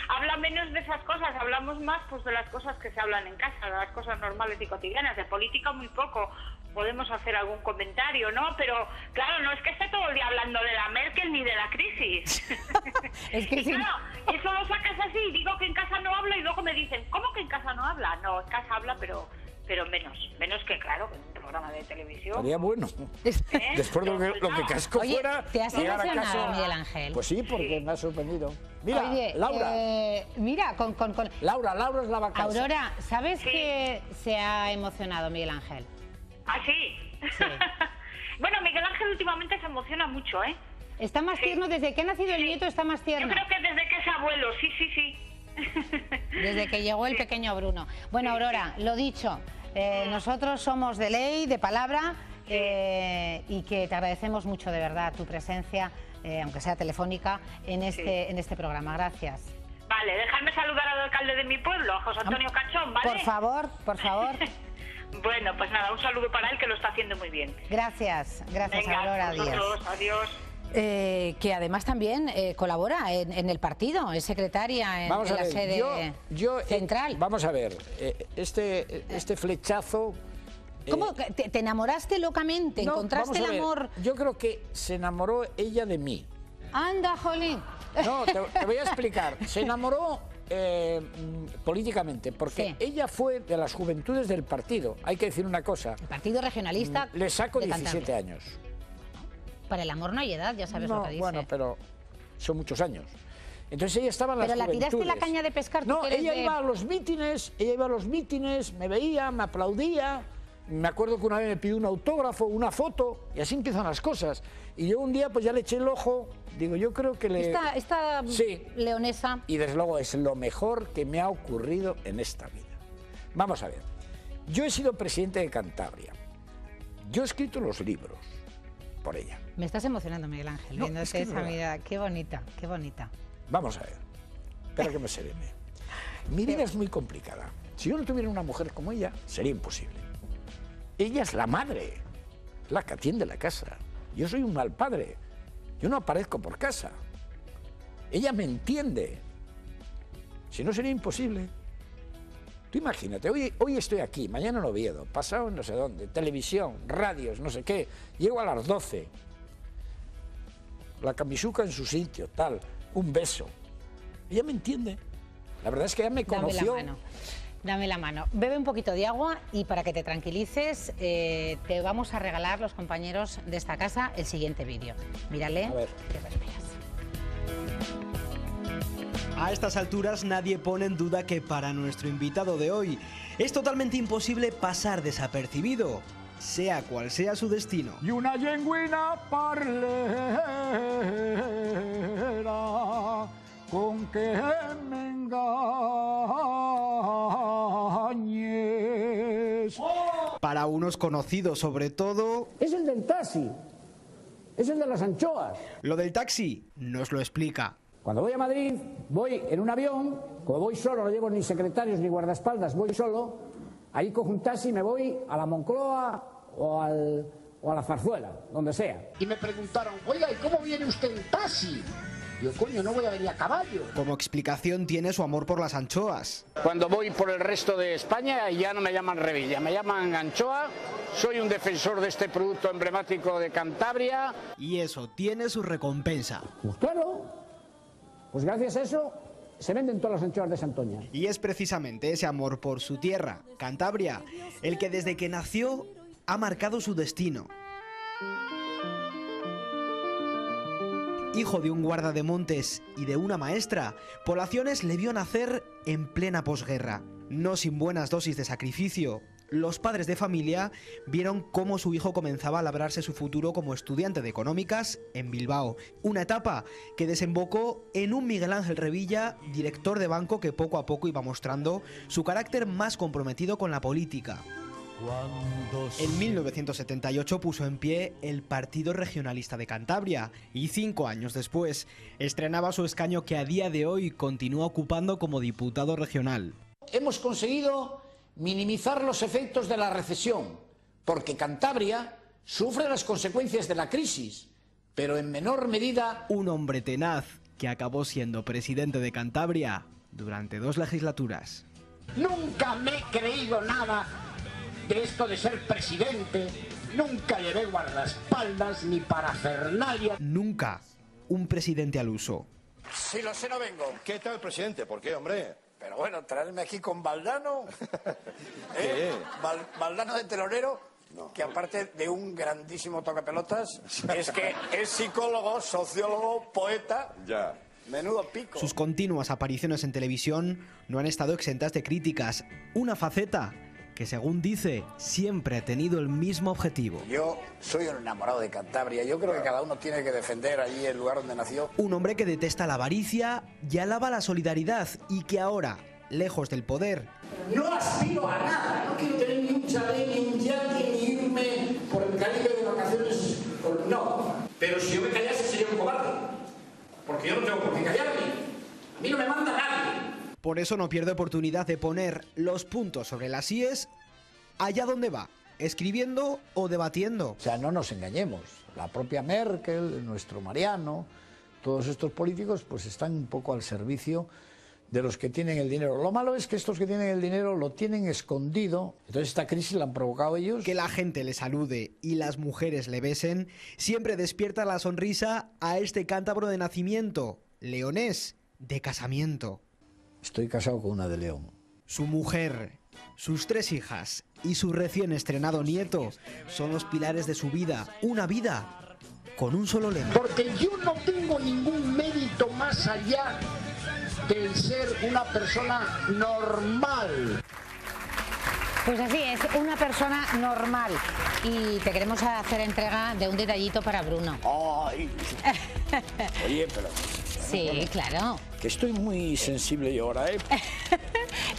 Habla menos de esas cosas, hablamos más pues de las cosas que se hablan en casa, de las cosas normales y cotidianas, de política muy poco. Podemos hacer algún comentario, ¿no? Pero, claro, no es que esté todo el día hablando de la Merkel ni de la crisis. Es que sí. Claro, eso lo sacas así, digo que en casa no habla y luego me dicen, ¿cómo que en casa no habla? No, en casa habla, pero menos que, claro, en un programa de televisión. Sería bueno. Después de lo que casco fuera... ¿Te has emocionado, Miguel Ángel? Pues sí, porque me ha sorprendido. Mira, oye, Laura. Mira, Laura es la vaca. Aurora, ¿sabes que se ha emocionado Miguel Ángel? ¿Ah, sí? Bueno, Miguel Ángel últimamente se emociona mucho, ¿eh? Está más tierno, desde que ha nacido el nieto está más tierno. Yo creo que desde que es abuelo, sí. Desde que llegó el pequeño Bruno. Bueno, Aurora, lo dicho, nosotros somos de ley, de palabra, y que te agradecemos mucho de verdad tu presencia, aunque sea telefónica, en este programa. Gracias. Vale, dejadme saludar al alcalde de mi pueblo, a José Antonio Cachón, ¿vale? Por favor, por favor. Bueno, pues nada, un saludo para él, que lo está haciendo muy bien. Gracias, gracias. Venga, Aurora vosotros, Díaz. adiós. Que además también colabora en el partido, es secretaria en la sede central. Vamos a ver, este flechazo... ¿Cómo? ¿Te enamoraste locamente? No, ¿Encontraste vamos a el ver, amor? Yo creo que se enamoró ella de mí. Anda, jolín. No, te voy a explicar. Se enamoró políticamente, porque ella fue de las juventudes del partido. Hay que decir una cosa. El partido regionalista. Le saco de 17 Cantabria. años. Para el amor no hay edad, ya sabes lo que dice. Bueno, pero son muchos años. Entonces ella estaba en las juventudes. Pero la tiraste la caña de pescar. No, ella iba a los mítines, me veía, me aplaudía. Me acuerdo que una vez me pidió un autógrafo, una foto, y así empiezan las cosas. Y yo un día pues ya le eché el ojo, digo, yo creo que le... Esta leonesa... Y desde luego es lo mejor que me ha ocurrido en esta vida. Vamos a ver, yo he sido presidente de Cantabria, yo he escrito los libros por ella. Me estás emocionando, Miguel Ángel, viéndote esa mirada, qué bonita, qué bonita. Vamos a ver, espera que me serene. Mi vida es muy complicada. Si yo no tuviera una mujer como ella, sería imposible. Ella es la madre, la que atiende la casa. Yo soy un mal padre, yo no aparezco por casa. Ella me entiende. Si no, sería imposible. Tú imagínate, hoy estoy aquí, mañana en Oviedo, pasado en no sé dónde, televisión, radios, no sé qué, llego a las 12. La camisuca en su sitio, tal, un beso. Ella me entiende. La verdad es que ella me conoció. Dame la mano. Bebe un poquito de agua y para que te tranquilices, te vamos a regalar, los compañeros de esta casa, el siguiente vídeo. Mírale. A ver. ¿Qué respiras? A estas alturas nadie pone en duda que para nuestro invitado de hoy es totalmente imposible pasar desapercibido, sea cual sea su destino. Y una yenguina parlera con que me engañes. Para unos conocidos sobre todo... Es el del taxi, es el de las anchoas. Lo del taxi nos lo explica. Cuando voy a Madrid, voy en un avión, como voy solo, no llevo ni secretarios ni guardaespaldas, voy solo, ahí cojo un taxi y me voy a la Moncloa o a la Zarzuela, donde sea. Y me preguntaron, oiga, ¿y cómo viene usted en taxi? Yo, coño, no voy a venir a caballo. Como explicación tiene su amor por las anchoas. Cuando voy por el resto de España ya no me llaman revilla, me llaman anchoa. Soy un defensor de este producto emblemático de Cantabria. Y eso tiene su recompensa. Pues claro, pues gracias a eso se venden todas las anchoas de Santoña. Y es precisamente ese amor por su tierra, Cantabria, el que desde que nació ha marcado su destino. Hijo de un guarda de montes y de una maestra, Polaciones le vio nacer en plena posguerra. No sin buenas dosis de sacrificio, los padres de familia vieron cómo su hijo comenzaba a labrarse su futuro como estudiante de económicas en Bilbao. Una etapa que desembocó en un Miguel Ángel Revilla, director de banco que poco a poco iba mostrando su carácter más comprometido con la política. En 1978 puso en pie el Partido Regionalista de Cantabria y 5 años después estrenaba su escaño que a día de hoy continúa ocupando como diputado regional. Hemos conseguido minimizar los efectos de la recesión, porque Cantabria sufre las consecuencias de la crisis, pero en menor medida... Un hombre tenaz que acabó siendo presidente de Cantabria durante 2 legislaturas. Nunca me he creído nada de esto de ser presidente, nunca llevé guardaespaldas ni parafernalia. Nunca un presidente al uso. Si lo sé, no vengo. ¿Qué tal, presidente? ¿Por qué, hombre? Pero bueno, traerme aquí con Valdano, ¿Qué? Valdano de telonero, no, que aparte de un grandísimo tocapelotas, es que es psicólogo, sociólogo, poeta. Ya. Menudo pico. Sus continuas apariciones en televisión no han estado exentas de críticas, una faceta que según dice, siempre ha tenido el mismo objetivo. Yo soy un enamorado de Cantabria, yo creo que cada uno tiene que defender allí el lugar donde nació. Un hombre que detesta la avaricia y alaba la solidaridad y que ahora, lejos del poder, No aspiro a nada, no quiero tener ni un chalet, ni un yate, ni irme por el Caribe de vacaciones, no. Pero si yo me callase sería un cobarde, porque yo no tengo por qué callarme, a mí no me manda nadie. por eso no pierde oportunidad de poner los puntos sobre las íes allá donde va, escribiendo o debatiendo. O sea, no nos engañemos, la propia Merkel, nuestro Mariano, todos estos políticos pues están un poco al servicio de los que tienen el dinero. Lo malo es que estos que tienen el dinero lo tienen escondido, entonces esta crisis la han provocado ellos. Que la gente le salude y las mujeres le besen siempre despierta la sonrisa a este cántabro de nacimiento, leonés de casamiento. Estoy casado con una de León. Su mujer, sus 3 hijas y su recién estrenado nieto son los pilares de su vida, una vida con un solo lema. Porque yo no tengo ningún mérito más allá del ser una persona normal. Pues así es, una persona normal. Y te queremos hacer entrega de un detallito para Bruno. Ay. Oye, pero... Sí, claro. Que estoy muy sensible yo ahora, ¿eh?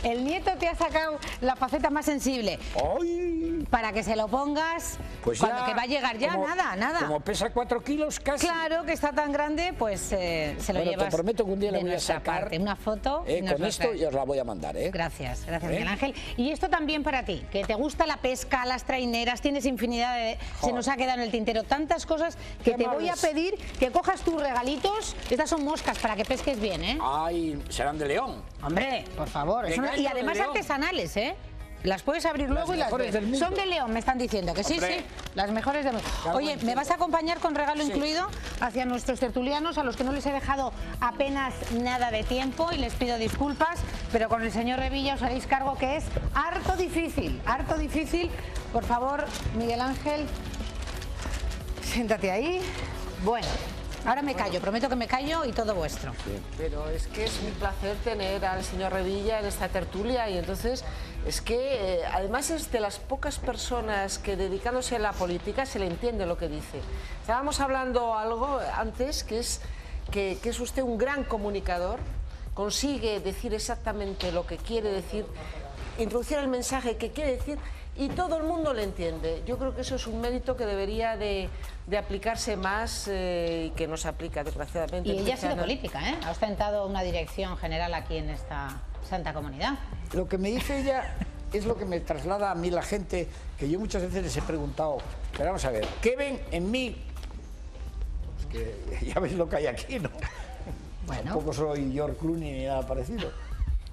El nieto te ha sacado la faceta más sensible. ¡Ay! Para que se lo pongas Pues cuando ya, que va a llegar ya, como, nada. Como pesa 4 kilos casi. Claro, que está tan grande, pues se lo Bueno, llevas. te prometo que un día le de voy a nuestra sacar parte, una foto. y nos con la esto traes. y os la voy a mandar, ¿eh? Gracias, Miguel Ángel. Y esto también para ti, que te gusta la pesca, las traineras, tienes infinidad de... Se nos ha quedado en el tintero tantas cosas que te voy a pedir que cojas tus regalitos. Estas son moscas para que pesques bien, ¿eh? Ay, serán de León. Hombre, por favor. Y además artesanales, ¿eh? Las puedes abrir luego y las ves. Son de León, me están diciendo que sí, Hombre. sí. Las mejores del mundo. Oye, ¿me vas a acompañar con regalo incluido hacia nuestros tertulianos, a los que no les he dejado apenas nada de tiempo y les pido disculpas, pero con el señor Revilla os haréis cargo que es harto difícil, harto difícil. Por favor, Miguel Ángel, siéntate ahí. Bueno. Ahora me callo, prometo que me callo y todo vuestro. Pero es que es un placer tener al señor Revilla en esta tertulia y entonces es que además es de las pocas personas que dedicándose a la política se le entiende lo que dice. Estábamos hablando algo antes que es usted un gran comunicador, consigue decir exactamente lo que quiere decir, introducir el mensaje que quiere decir y todo el mundo le entiende. Yo creo que eso es un mérito que debería de aplicarse más y que no se aplica, desgraciadamente. Y ella ha sido política, ¿eh? Ha ostentado una dirección general aquí en esta santa comunidad. Lo que me dice ella es lo que me traslada a mí la gente, que yo muchas veces les he preguntado, pero vamos a ver, ¿qué ven en mí? Es que ya veis lo que hay aquí, ¿no? Bueno. Tampoco soy George Clooney ni nada parecido.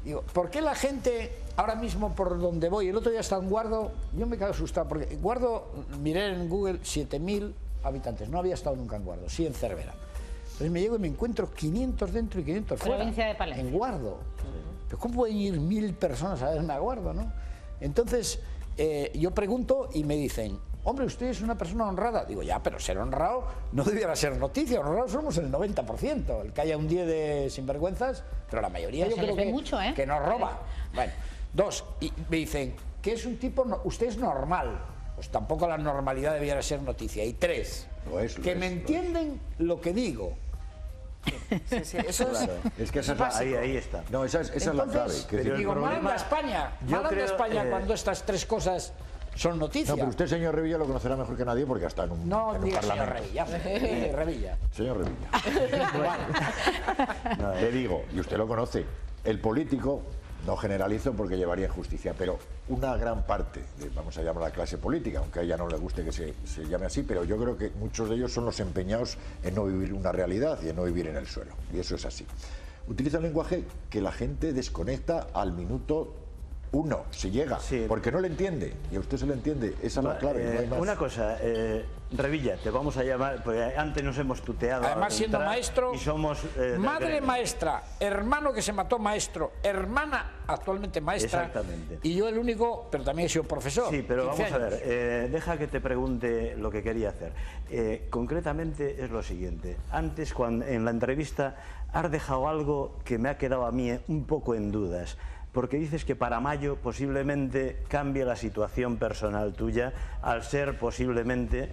Digo, ¿por qué la gente ahora mismo por donde voy? El otro día estaba en Guardo, yo me quedo asustado, porque Guardo, miré en Google, 7.000 habitantes, no había estado nunca en Guardo, sí en Cervera. Entonces me llego y me encuentro 500 dentro y 500 fuera. Provincia de Palencia. En Guardo. Pero ¿cómo pueden ir 1.000 personas a verme a Guardo, no? Entonces yo pregunto y me dicen, hombre, usted es una persona honrada. Digo, ya, pero ser honrado no debiera ser noticia, honrados somos el 90%. El que haya un 10 de sinvergüenzas, pero la mayoría yo creo que, mucho, que nos roba. Bueno, 2, y me dicen, que es un tipo, usted es normal. Pues tampoco la normalidad debiera ser noticia. Y 3, que me entienden lo que digo. Sí, eso claro. Es que esa es ahí está. No, esa es la clave. Que digo, manda España, cuando estas 3 cosas son noticias. No, pero usted, señor Revilla, lo conocerá mejor que nadie porque está en un, en un parlamento. Revilla. Señor Revilla. No, le digo, y usted lo conoce, el político, no generalizo porque llevaría injusticia, pero una gran parte, vamos a llamar la clase política, aunque a ella no le guste que se llame así, pero yo creo que muchos de ellos son los empeñados en no vivir una realidad y en no vivir en el suelo, y eso es así. Utiliza un lenguaje que la gente desconecta al minuto 1, si llega, porque no le entiende, y a usted se le entiende, esa es la clave. No hay más. Una cosa, Revilla, te vamos a llamar, porque antes nos hemos tuteado. Además, siendo maestro, y somos, madre maestra, hermano que se mató maestro, hermana actualmente maestra. Exactamente. Y yo el único, pero también he sido profesor. Sí, pero vamos a años. ver, deja que te pregunte lo que quería hacer. Concretamente es lo siguiente. Antes, cuando en la entrevista, has dejado algo que me ha quedado a mí un poco en dudas. porque dices que para mayo posiblemente cambie la situación personal tuya al ser posiblemente,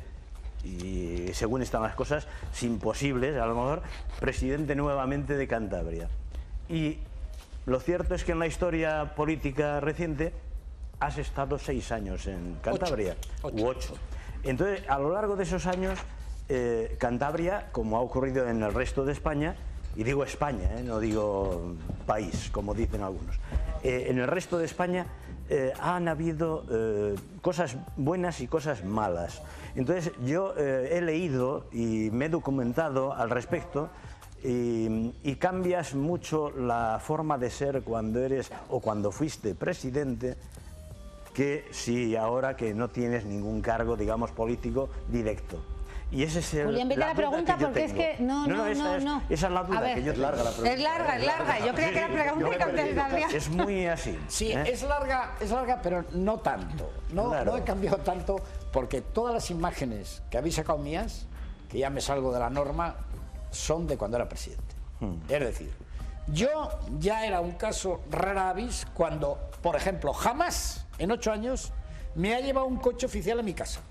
y según están las cosas, imposibles a lo mejor, presidente nuevamente de Cantabria. Y lo cierto es que en la historia política reciente has estado 6 años en Cantabria, u 8. Entonces, a lo largo de esos años, Cantabria, como ha ocurrido en el resto de España, y digo España, no digo país, como dicen algunos, en el resto de España han habido cosas buenas y cosas malas. Entonces yo he leído y me he documentado al respecto y cambias mucho la forma de ser cuando eres o cuando fuiste presidente que si ahora que no tienes ningún cargo, digamos, político directo. Y ese es el, Julián, vete a la pregunta porque es que no. Esa es la duda que yo tengo. Es larga. Yo creía que era pregunta y contestación. Es muy así. Sí, es larga, pero no tanto. No he cambiado tanto porque todas las imágenes que habéis sacado mías, que ya me salgo de la norma, son de cuando era presidente. Es decir, yo ya era un caso rara avis cuando, por ejemplo, jamás en 8 años me ha llevado un coche oficial a mi casa.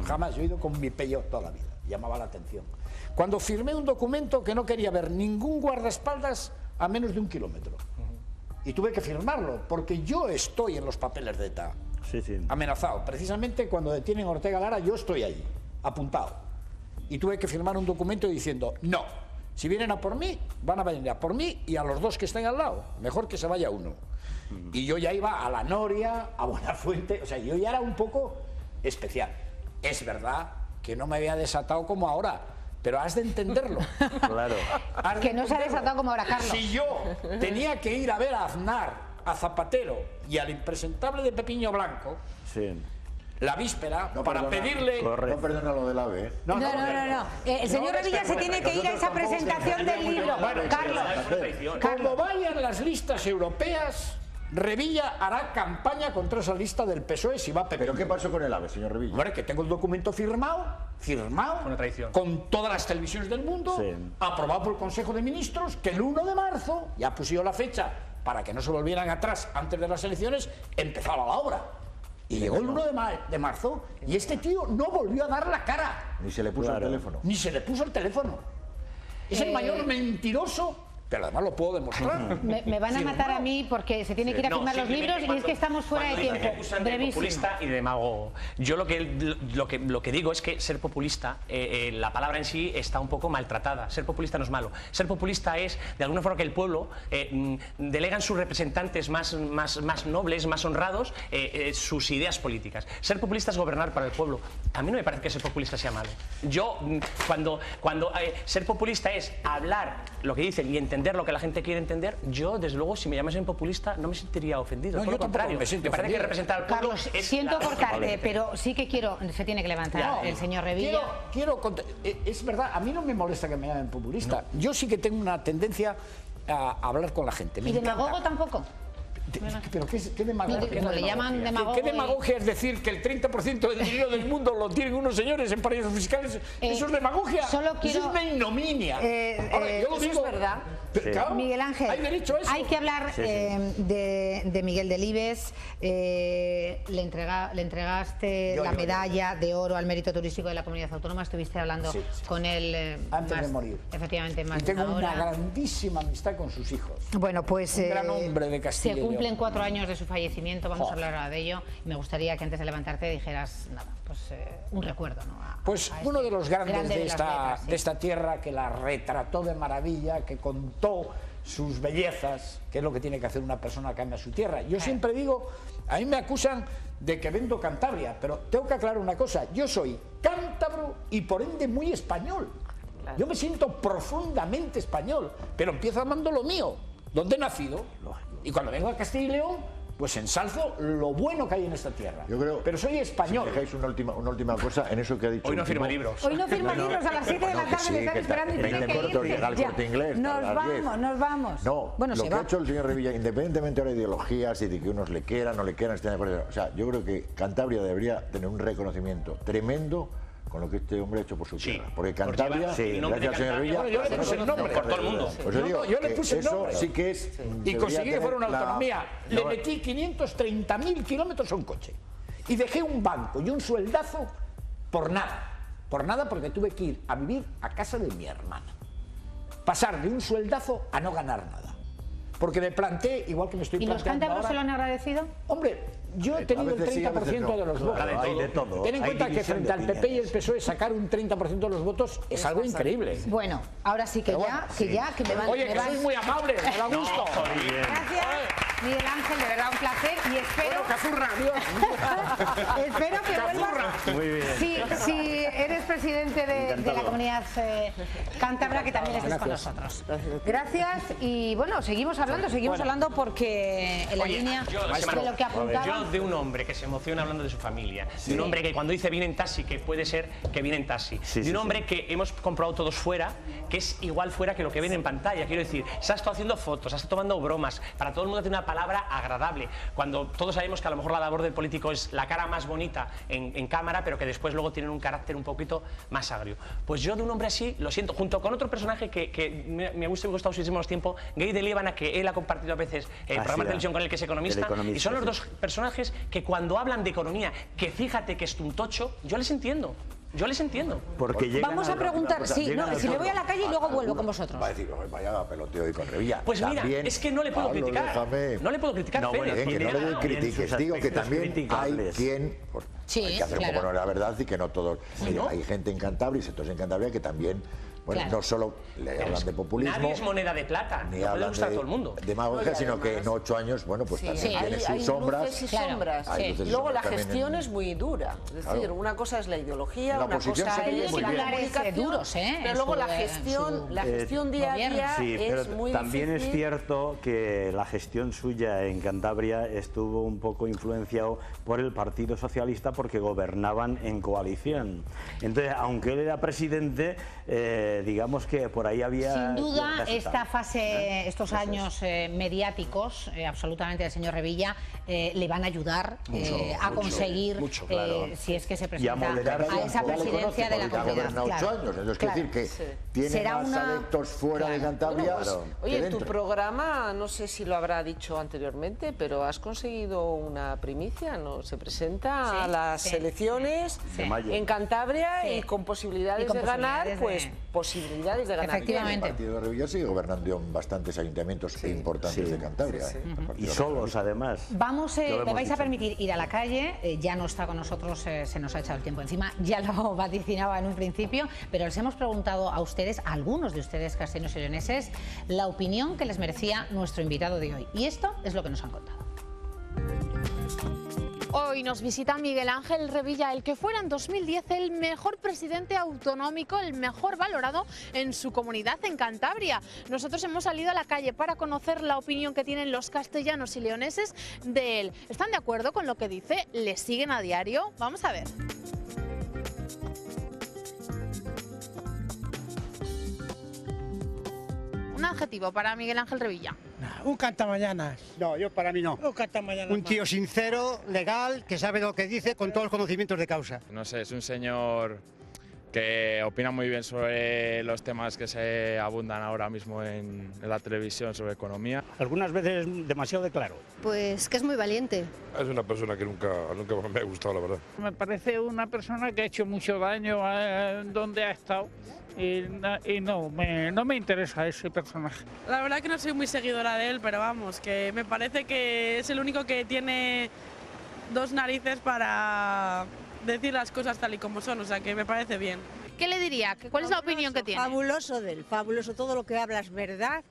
Jamás, yo he ido con mi Peugeot toda la vida, llamaba la atención. Cuando firmé un documento que no quería ver ningún guardaespaldas a menos de 1 kilómetro. Y tuve que firmarlo, porque yo estoy en los papeles de ETA, amenazado. Precisamente cuando detienen a Ortega Lara, yo estoy ahí, apuntado. Y tuve que firmar un documento diciendo, no, si vienen a por mí, van a venir a por mí y a los 2 que estén al lado, mejor que se vaya uno. Y yo ya iba a La Noria, a Buenafuente, o sea, yo ya era un poco especial. Es verdad que no me había desatado como ahora, pero has de entenderlo. Claro. Que no se ha desatado como ahora, Carlos. Si yo tenía que ir a ver a Aznar, a Zapatero y al impresentable de Pepiño Blanco, la víspera, para pedirle... No perdona lo del AVE, ¿eh? No. El señor Revilla se tiene que ir a esa presentación del libro. Carlos. Cuando vayan las listas europeas, Revilla hará campaña contra esa lista del PSOE si va a PP. ¿Pero qué pasó con el AVE, señor Revilla? Hombre, que tengo el documento firmado, con todas las televisiones del mundo, aprobado por el Consejo de Ministros, que el 1 de marzo, ya pusieron la fecha para que no se volvieran atrás antes de las elecciones, empezaba la obra. Y llegó el 1 de marzo y este tío no volvió a dar la cara. Ni se le puso el teléfono. Ni se le puso el teléfono. Es el mayor mentiroso. Pero además lo puedo demostrar. Me van a matar a mí porque se tiene que ir a firmar los libros y es que estamos fuera de tiempo. Populista y de demagogo. Yo lo que digo es que ser populista, la palabra en sí está un poco maltratada. Ser populista no es malo. Ser populista es, de alguna forma, que el pueblo delegan sus representantes más nobles, más honrados, sus ideas políticas. Ser populista es gobernar para el pueblo. A mí no me parece que ser populista sea malo. Yo, cuando ser populista es hablar lo que dicen y entender lo que la gente quiere entender, yo, desde luego, si me llamasen populista, no me sentiría ofendido. No, por lo contrario, me parece que representar al pueblo. Carlos, siento cortarte, pero sí que se tiene que levantar el señor Revilla. Es verdad, a mí no me molesta que me llamen populista. Yo sí que tengo una tendencia a hablar con la gente. ¿Y demagogo tampoco? ¿Pero qué demagogia? No le llaman demagogo. ¿Qué demagogia es decir que el 30% del dinero del mundo lo tienen unos señores en paraísos fiscales? Eso es demagogia. Eso es una ignominia. Ahora, yo lo digo, es verdad. Claro, Miguel Ángel, hay derecho a eso. hay que hablar de Miguel Delibes. Le entregaste la medalla de oro al mérito turístico de la comunidad autónoma. Estuviste hablando con él antes de morir. Efectivamente, más y tengo de una hora. grandísima amistad con sus hijos. Bueno, pues un gran hombre de Castilla y León. Cumplen 4 años de su fallecimiento, vamos a hablar ahora de ello. Me gustaría que antes de levantarte dijeras un recuerdo, ¿no? Pues uno de los grandes de esta tierra, que la retrató de maravilla, que contó sus bellezas, que es lo que tiene que hacer una persona que ama su tierra. Yo siempre digo, a mí me acusan de que vendo Cantabria, pero tengo que aclarar una cosa, yo soy cántabro y por ende muy español. Yo me siento profundamente español, pero empiezo amando lo mío, donde he nacido. Y cuando vengo a Castilla y León, pues ensalzo lo bueno que hay en esta tierra. Yo creo, pero soy español. Si me dejáis una última cosa en eso que ha dicho. Hoy no firma libros. Hoy no firma libros, a las 7 de la tarde me están esperando y tienen que irse. Llega al Corte Inglés. Nos vamos. No, bueno, lo que ha hecho el señor Revilla, independientemente ahora de ideologías y de que unos le quieran, no le quieran, estén de acuerdo. O sea, yo creo que Cantabria debería tener un reconocimiento tremendo con lo que este hombre ha hecho por su tierra. Porque Cantabria, gracias señor Revilla, yo le puse el nombre. por todo el mundo. Pues yo le puse el nombre. Sí que es. Y conseguí que fuera una autonomía. Le metí 530.000 kilómetros a un coche. Y dejé un banco y un sueldazo por nada. Por nada, porque tuve que ir a vivir a casa de mi hermana. Pasar de un sueldazo a no ganar nada. Porque me planteé, igual que me estoy planteando. ¿Y los cántabros ahora, se lo han agradecido? Hombre, yo he tenido el 30% de los votos. Hay de todo. Ten en cuenta que frente al PP y el PSOE sacar un 30% de los votos es algo increíble. Bueno, ahora sí que que me van. Oye, que sois muy amables, me da gusto. Gracias, Miguel Ángel, de verdad un placer y espero. Cazurra, adiós. Espero que vuelvas. Muy bien. Si eres presidente de la comunidad cántabra, que también estés con nosotros. Gracias y bueno, seguimos hablando porque en la línea de lo que apuntaba. Yo de un hombre que se emociona hablando de su familia, de un hombre que cuando dice viene en taxi, que puede ser que viene en taxi, de un hombre que hemos comprobado todos fuera, que es igual fuera que lo que ven en pantalla. Quiero decir, se ha estado haciendo fotos, se ha estado tomando bromas, para todo el mundo tiene una palabra agradable, cuando todos sabemos que a lo mejor la labor del político es la cara más bonita en cámara, pero que después luego tienen un carácter un poquito más agrio. Pues yo de un hombre así, lo siento, junto con otro personaje que me ha gustado muchísimo tiempo, Gay de Líbana, que él ha compartido a veces programa de televisión con él, que es economista, y son los dos personajes que cuando hablan de economía, que fíjate que es un tocho, yo les entiendo. Yo les entiendo. Vamos a preguntar, si me voy a la calle y luego vuelvo con vosotros. Va a decir, vaya peloteo y con Revilla. Pues mira, es que no le puedo criticar. No le puedo criticar, Fede. Que no le critiques, digo que también hay quien... hay que hacer un poco la verdad y que no todos... Mira, hay gente en Cantabria y sectores en Cantabria que también... Bueno, no solo le hablan de populismo. Nadie es moneda de plata, ni no puede gustar a todo el mundo. Demagogia, sino que en 8 años, bueno, pues también tiene sus sombras. Luces y sombras. Luego la gestión es muy dura. Es decir, una cosa es la ideología, una cosa es la comunicación, pero luego la gestión día a día es muy difícil. También es cierto que la gestión suya en Cantabria estuvo un poco influenciado por el Partido Socialista porque gobernaban en coalición. Entonces, aunque él era presidente, digamos que por ahí había... Sin duda, esta fase, estos años mediáticos, absolutamente del señor Revilla, le van a ayudar a conseguir, si es que se presenta a esa presidencia de la comunidad. Entonces, quiere decir que tiene más adeptos fuera de Cantabria. Oye, tu programa, no sé si lo habrá dicho anteriormente, pero has conseguido una primicia, ¿no? Se presenta a las elecciones en Cantabria y con posibilidades de ganar, pues posibilidades de ganar. Efectivamente. El partido de Revilla sigue gobernando en bastantes ayuntamientos importantes de Cantabria. Y solos, además. Me vais a permitir ir a la calle, ya no está con nosotros, se nos ha echado el tiempo encima, ya lo vaticinaba en un principio, pero les hemos preguntado a ustedes, a algunos de ustedes castellanos y leoneses, la opinión que les merecía nuestro invitado de hoy. Y esto es lo que nos han contado. Hoy nos visita Miguel Ángel Revilla, el que fuera en 2010 el mejor presidente autonómico, el mejor valorado en su comunidad en Cantabria. Nosotros hemos salido a la calle para conocer la opinión que tienen los castellanos y leoneses de él. ¿Están de acuerdo con lo que dice? ¿Le siguen a diario? Vamos a ver. Un adjetivo para Miguel Ángel Revilla. Un cantamañanas. No, yo para mí no. Un cantamañanas. Un tío sincero, legal, que sabe lo que dice con todos los conocimientos de causa. No sé, es un señor que opina muy bien sobre los temas que se abundan ahora mismo en la televisión sobre economía. Algunas veces demasiado de claro. Pues que es muy valiente. Es una persona que nunca me ha gustado, la verdad. Me parece una persona que ha hecho mucho daño donde ha estado. Y no me interesa ese personaje. La verdad que no soy muy seguidora de él, pero vamos, que me parece que es el único que tiene dos narices para decir las cosas tal y como son, o sea que me parece bien. ¿Qué le diría? ¿Cuál es la opinión que tiene? Fabuloso de él, fabuloso. Todo lo que habla es verdad,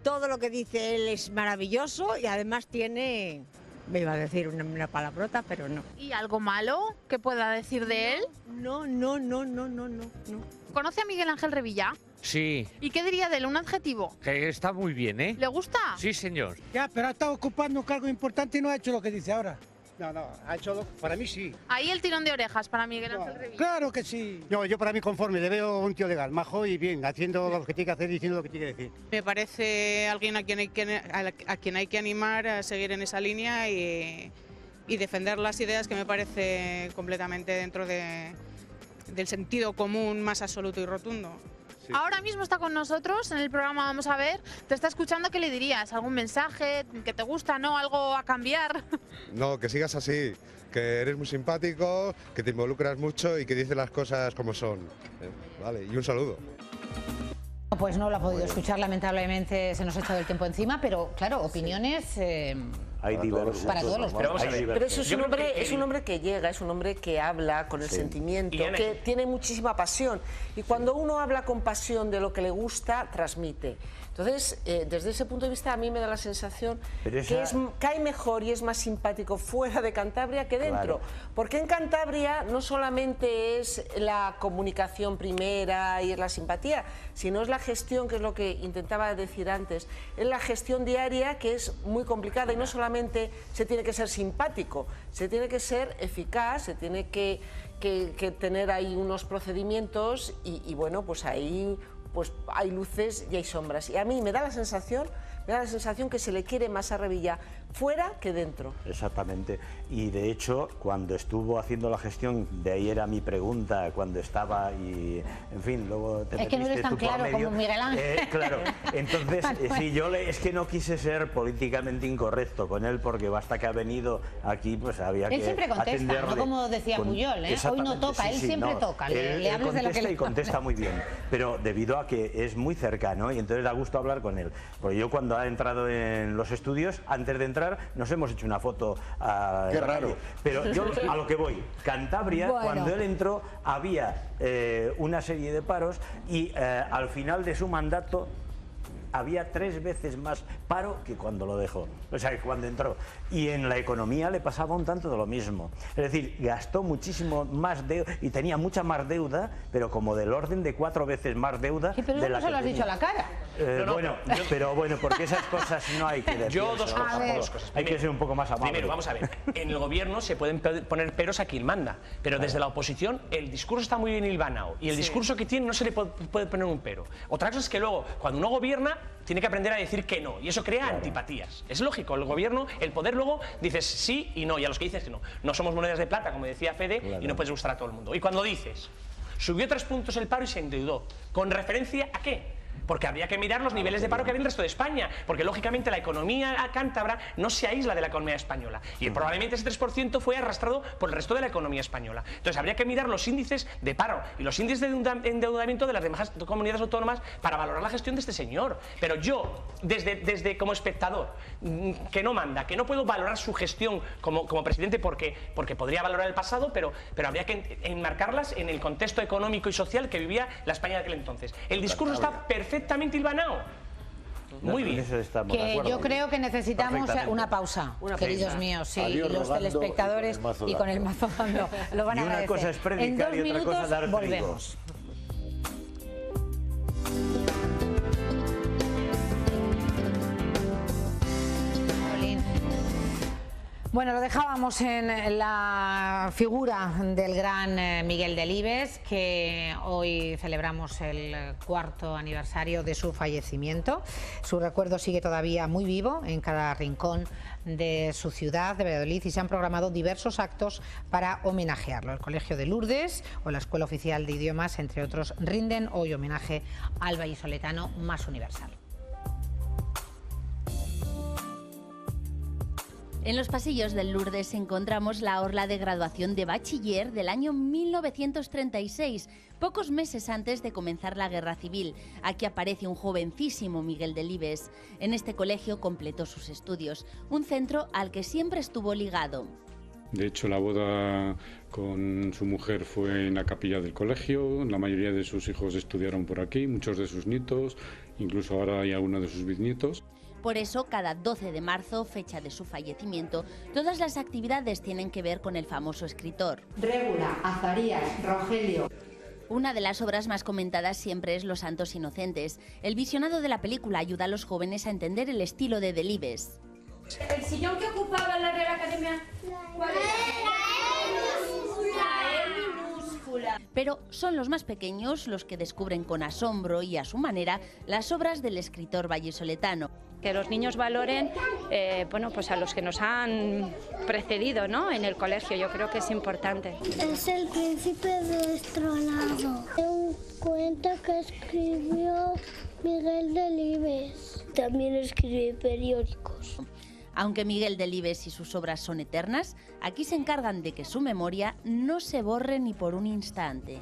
todo lo que dice él es maravilloso y además tiene... Me iba a decir una palabrota, pero no. ¿Y algo malo que pueda decir de él? No. ¿Conoce a Miguel Ángel Revilla? Sí. ¿Y qué diría de él? ¿Un adjetivo? Que está muy bien, ¿eh? ¿Le gusta? Sí, señor. Ya, pero ha estado ocupando un cargo importante y no ha hecho lo que dice ahora. No, ha hecho para mí sí. Ahí el tirón de orejas para Miguel Ángel Revilla. Claro que sí. No, yo para mí conforme, le veo un tío legal, majo y bien, haciendo lo que tiene que hacer y diciendo lo que tiene que decir. Me parece alguien a quien hay que animar a seguir en esa línea y defender las ideas que me parece completamente dentro de del sentido común más absoluto y rotundo. Sí. Ahora mismo está con nosotros en el programa Vamos a ver. Te está escuchando, ¿qué le dirías? ¿Algún mensaje que te gusta, no? ¿Algo a cambiar? No, que sigas así, que eres muy simpático, que te involucras mucho y que dices las cosas como son. Vale, y un saludo. Pues no lo ha podido escuchar, lamentablemente se nos ha echado el tiempo encima, pero claro, opiniones... Hay diversos. Para todos los pero eso es un hombre que llega, es un hombre que habla con el sentimiento, que tiene muchísima pasión. Y cuando uno habla con pasión de lo que le gusta, transmite. Entonces, desde ese punto de vista, a mí me da la sensación que cae mejor y es más simpático fuera de Cantabria que dentro. Claro. Porque en Cantabria no solamente es la comunicación primera y es la simpatía, sino es la gestión, que es lo que intentaba decir antes, es la gestión diaria que es muy complicada y no solamente se tiene que ser simpático, se tiene que ser eficaz, se tiene que tener ahí unos procedimientos y bueno, pues ahí pues hay luces y hay sombras. Y a mí me da la sensación que se le quiere más a Revilla fuera que dentro. Exactamente. Y de hecho, cuando estuvo haciendo la gestión, de ahí era mi pregunta, cuando estaba y, en fin, luego te es que no eres tan claro como Miguel Ángel. Claro, entonces, sí, es que no quise ser políticamente incorrecto con él, porque basta que ha venido aquí, pues había que atenderle. Él siempre contesta, no como decía Puyol, ¿eh? Hoy no toca, él siempre toca. Él contesta y contesta muy bien, pero debido a que es muy cercano y entonces da gusto hablar con él. Porque yo cuando ha entrado en los estudios, antes de entrar, nos hemos hecho una foto a Qué raro. Pero yo a lo que voy, Cantabria, bueno, cuando él entró, había una serie de paros y al final de su mandato había 3 veces más paro que cuando lo dejó, o sea, que cuando entró. Y en la economía le pasaba un tanto de lo mismo. Es decir, gastó muchísimo más deuda y tenía mucha más deuda, pero como del orden de 4 veces más deuda. Sí, pero de eso la no se lo has dicho a la cara. Pero bueno, porque esas cosas no hay que decir. Yo dos cosas. Hay que ser un poco más amable. Primero, vamos a ver, en el gobierno se pueden poner peros a quien manda, pero desde la oposición el discurso está muy bien hilvanado y el discurso que tiene no se le puede poner un pero. Otra cosa es que luego, cuando uno gobierna, tiene que aprender a decir que no, y eso crea antipatías. Es lógico, el gobierno, el poder, luego dices sí y no, y a los que dices que no. No somos monedas de plata, como decía Fede, y no puedes gustar a todo el mundo. Y cuando dices, subió 3 puntos el paro y se endeudó, ¿con referencia a qué? Porque habría que mirar los niveles de paro que había en el resto de España, porque lógicamente la economía cántabra no se aísla de la economía española y probablemente ese 3% fue arrastrado por el resto de la economía española. Entonces habría que mirar los índices de paro y los índices de endeudamiento de las demás comunidades autónomas para valorar la gestión de este señor. Pero yo, desde como espectador, que no manda, que no puedo valorar su gestión como presidente porque podría valorar el pasado, pero habría que enmarcarlas en el contexto económico y social que vivía la España de aquel entonces. El discurso está perfectamente hilvanado. Muy bien. Que yo creo que necesitamos una pausa, queridos míos, sí, y los telespectadores y con el mazo dando lo van a agradecer. Una cosa es predicar y otra cosa dar volvemos. Bueno, lo dejábamos en la figura del gran Miguel Delibes, que hoy celebramos el 4º aniversario de su fallecimiento. Su recuerdo sigue todavía muy vivo en cada rincón de su ciudad, de Valladolid, y se han programado diversos actos para homenajearlo. El Colegio de Lourdes o la Escuela Oficial de Idiomas, entre otros, rinden hoy homenaje al vallisoletano más universal. En los pasillos del Lourdes encontramos la orla de graduación de bachiller del año 1936, pocos meses antes de comenzar la Guerra Civil. Aquí aparece un jovencísimo Miguel Delibes. En este colegio completó sus estudios, un centro al que siempre estuvo ligado. De hecho, la boda con su mujer fue en la capilla del colegio, la mayoría de sus hijos estudiaron por aquí, muchos de sus nietos, incluso ahora hay algunos de sus bisnietos. Por eso, cada 12 de marzo, fecha de su fallecimiento, todas las actividades tienen que ver con el famoso escritor. Régula, Azarías, Rogelio. Una de las obras más comentadas siempre es Los Santos Inocentes. El visionado de la película ayuda a los jóvenes a entender el estilo de Delibes. ¿El sillón que ocupaba la Real Academia? ¿Cuál era? La E minúscula. Pero son los más pequeños los que descubren con asombro y a su manera las obras del escritor vallisoletano. Que los niños valoren bueno, pues a los que nos han precedido, ¿no?, en el colegio. Yo creo que es importante. Es El Príncipe Destronado. Es un cuento que escribió Miguel Delibes. También escribe periódicos. Aunque Miguel Delibes y sus obras son eternas, aquí se encargan de que su memoria no se borre ni por un instante.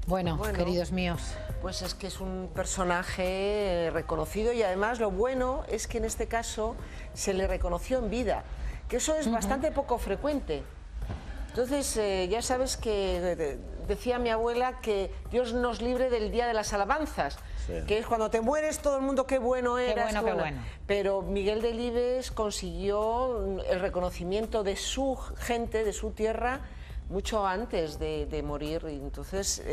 Bueno, queridos míos. Pues es que es un personaje reconocido y además lo bueno es que en este caso se le reconoció en vida, que eso es bastante poco frecuente. Entonces ya sabes que decía mi abuela que Dios nos libre del día de las alabanzas, que es cuando te mueres todo el mundo qué bueno eras. Qué bueno. Pero Miguel Delibes consiguió el reconocimiento de su gente, de su tierra, mucho antes de morir, y entonces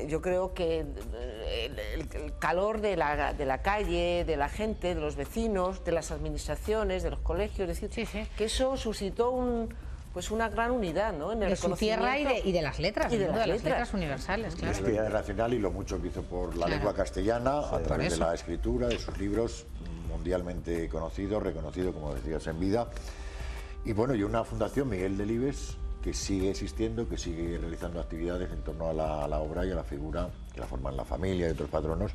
yo creo que el calor de la calle, de la gente, de los vecinos, de las administraciones, de los colegios, es decir, que eso suscitó una gran unidad, ¿no?, en el de su tierra y de las letras, y de las letras universales, claro. La historia nacional y lo mucho que hizo por la lengua castellana a través de la escritura, de sus libros mundialmente conocidos, reconocidos, como decías, en vida. Y bueno, y una fundación, Miguel Delibes, que sigue existiendo, que sigue realizando actividades en torno a la obra y a la figura que la forman la familia y otros patronos,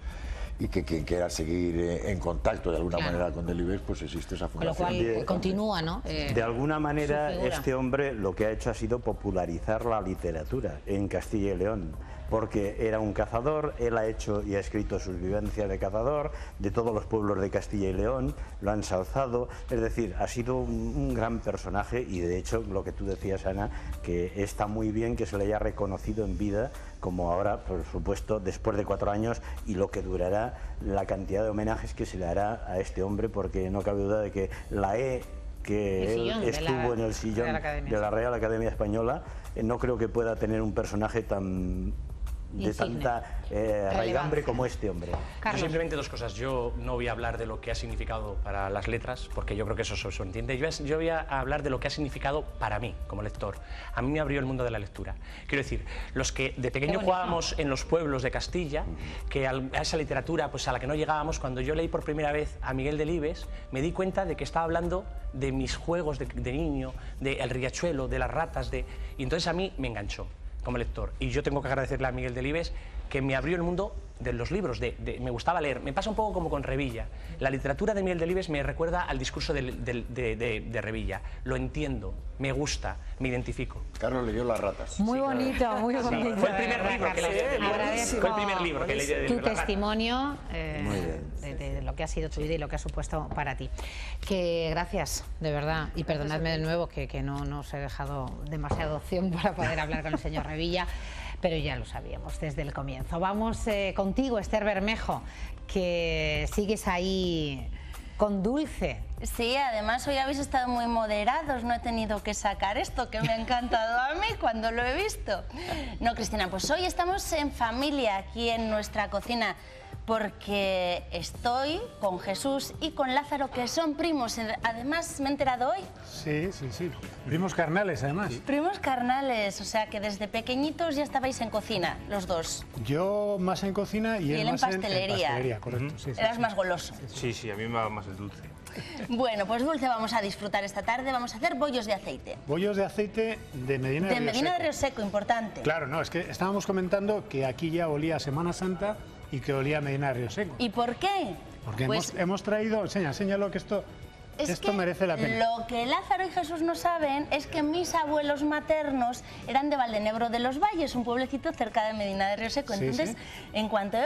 y que quien quiera seguir en contacto de alguna manera con Delibes, pues existe esa fundación. Con lo cual continúa, ¿no? De alguna manera este hombre lo que ha hecho ha sido popularizar la literatura en Castilla y León, porque era un cazador, él ha hecho y ha escrito sus vivencias de cazador, de todos los pueblos de Castilla y León, lo ha ensalzado, es decir, ha sido un gran personaje, y de hecho lo que tú decías, Ana, que está muy bien que se le haya reconocido en vida, como ahora, por supuesto, después de 4 años, y lo que durará la cantidad de homenajes que se le hará a este hombre, porque no cabe duda de que que él estuvo en el sillón de la Real Academia Española, no creo que pueda tener un personaje tan de tanta raigambre como este hombre. Yo simplemente 2 cosas. Yo no voy a hablar de lo que ha significado para las letras, porque yo creo que eso se entiende. Yo voy a hablar de lo que ha significado para mí, como lector. A mí me abrió el mundo de la lectura. Quiero decir, los que de pequeño jugábamos en los pueblos de Castilla, que a esa literatura pues a la que no llegábamos, cuando yo leí por primera vez a Miguel Delibes, me di cuenta de que estaba hablando de mis juegos de niño, del riachuelo, de las ratas, y entonces a mí me enganchó como lector. Y yo tengo que agradecerle a Miguel Delibes que me abrió el mundo de los libros, me gustaba leer. Me pasa un poco como con Revilla. La literatura de Miguel Delibes me recuerda al discurso de Revilla. Lo entiendo, me gusta, me identifico. Carlos leyó Las ratas. Muy bonito, muy bonito. Fue el primer libro que leí. Fue el primer libro que leí de tu testimonio de lo que ha sido tu vida y lo que ha supuesto para ti. Que gracias, de verdad, y perdonadme de nuevo que no os he dejado demasiada opción para poder hablar con el señor Revilla, pero ya lo sabíamos desde el comienzo. Vamos contigo, Esther Bermejo, que sigues ahí con Dulce. Sí, además hoy habéis estado muy moderados, no he tenido que sacar esto, que me ha encantado a mí cuando lo he visto. No, Cristina, pues hoy estamos en familia aquí en nuestra cocina, porque estoy con Jesús y con Lázaro, que son primos. Además, me he enterado hoy. Sí. Primos carnales, además. Primos carnales, o sea que desde pequeñitos ya estabais en cocina, los dos. Yo más en cocina y él en más pastelería. En pastelería, correcto. Sí, Eras más goloso. Sí, a mí me va más el dulce. Bueno, pues dulce vamos a disfrutar esta tarde, vamos a hacer bollos de aceite. Bollos de aceite de Medina de Río Seco. De Medina de Río Seco, importante. Claro, no, es que estábamos comentando que aquí ya olía Semana Santa y que olía Medina de Río Seco. ¿Y por qué? Porque pues hemos traído, enséñalo que esto merece la pena. Lo que Lázaro y Jesús no saben es que mis abuelos maternos eran de Valdenebro de los Valles, un pueblecito cerca de Medina de Río Seco. Entonces, en cuanto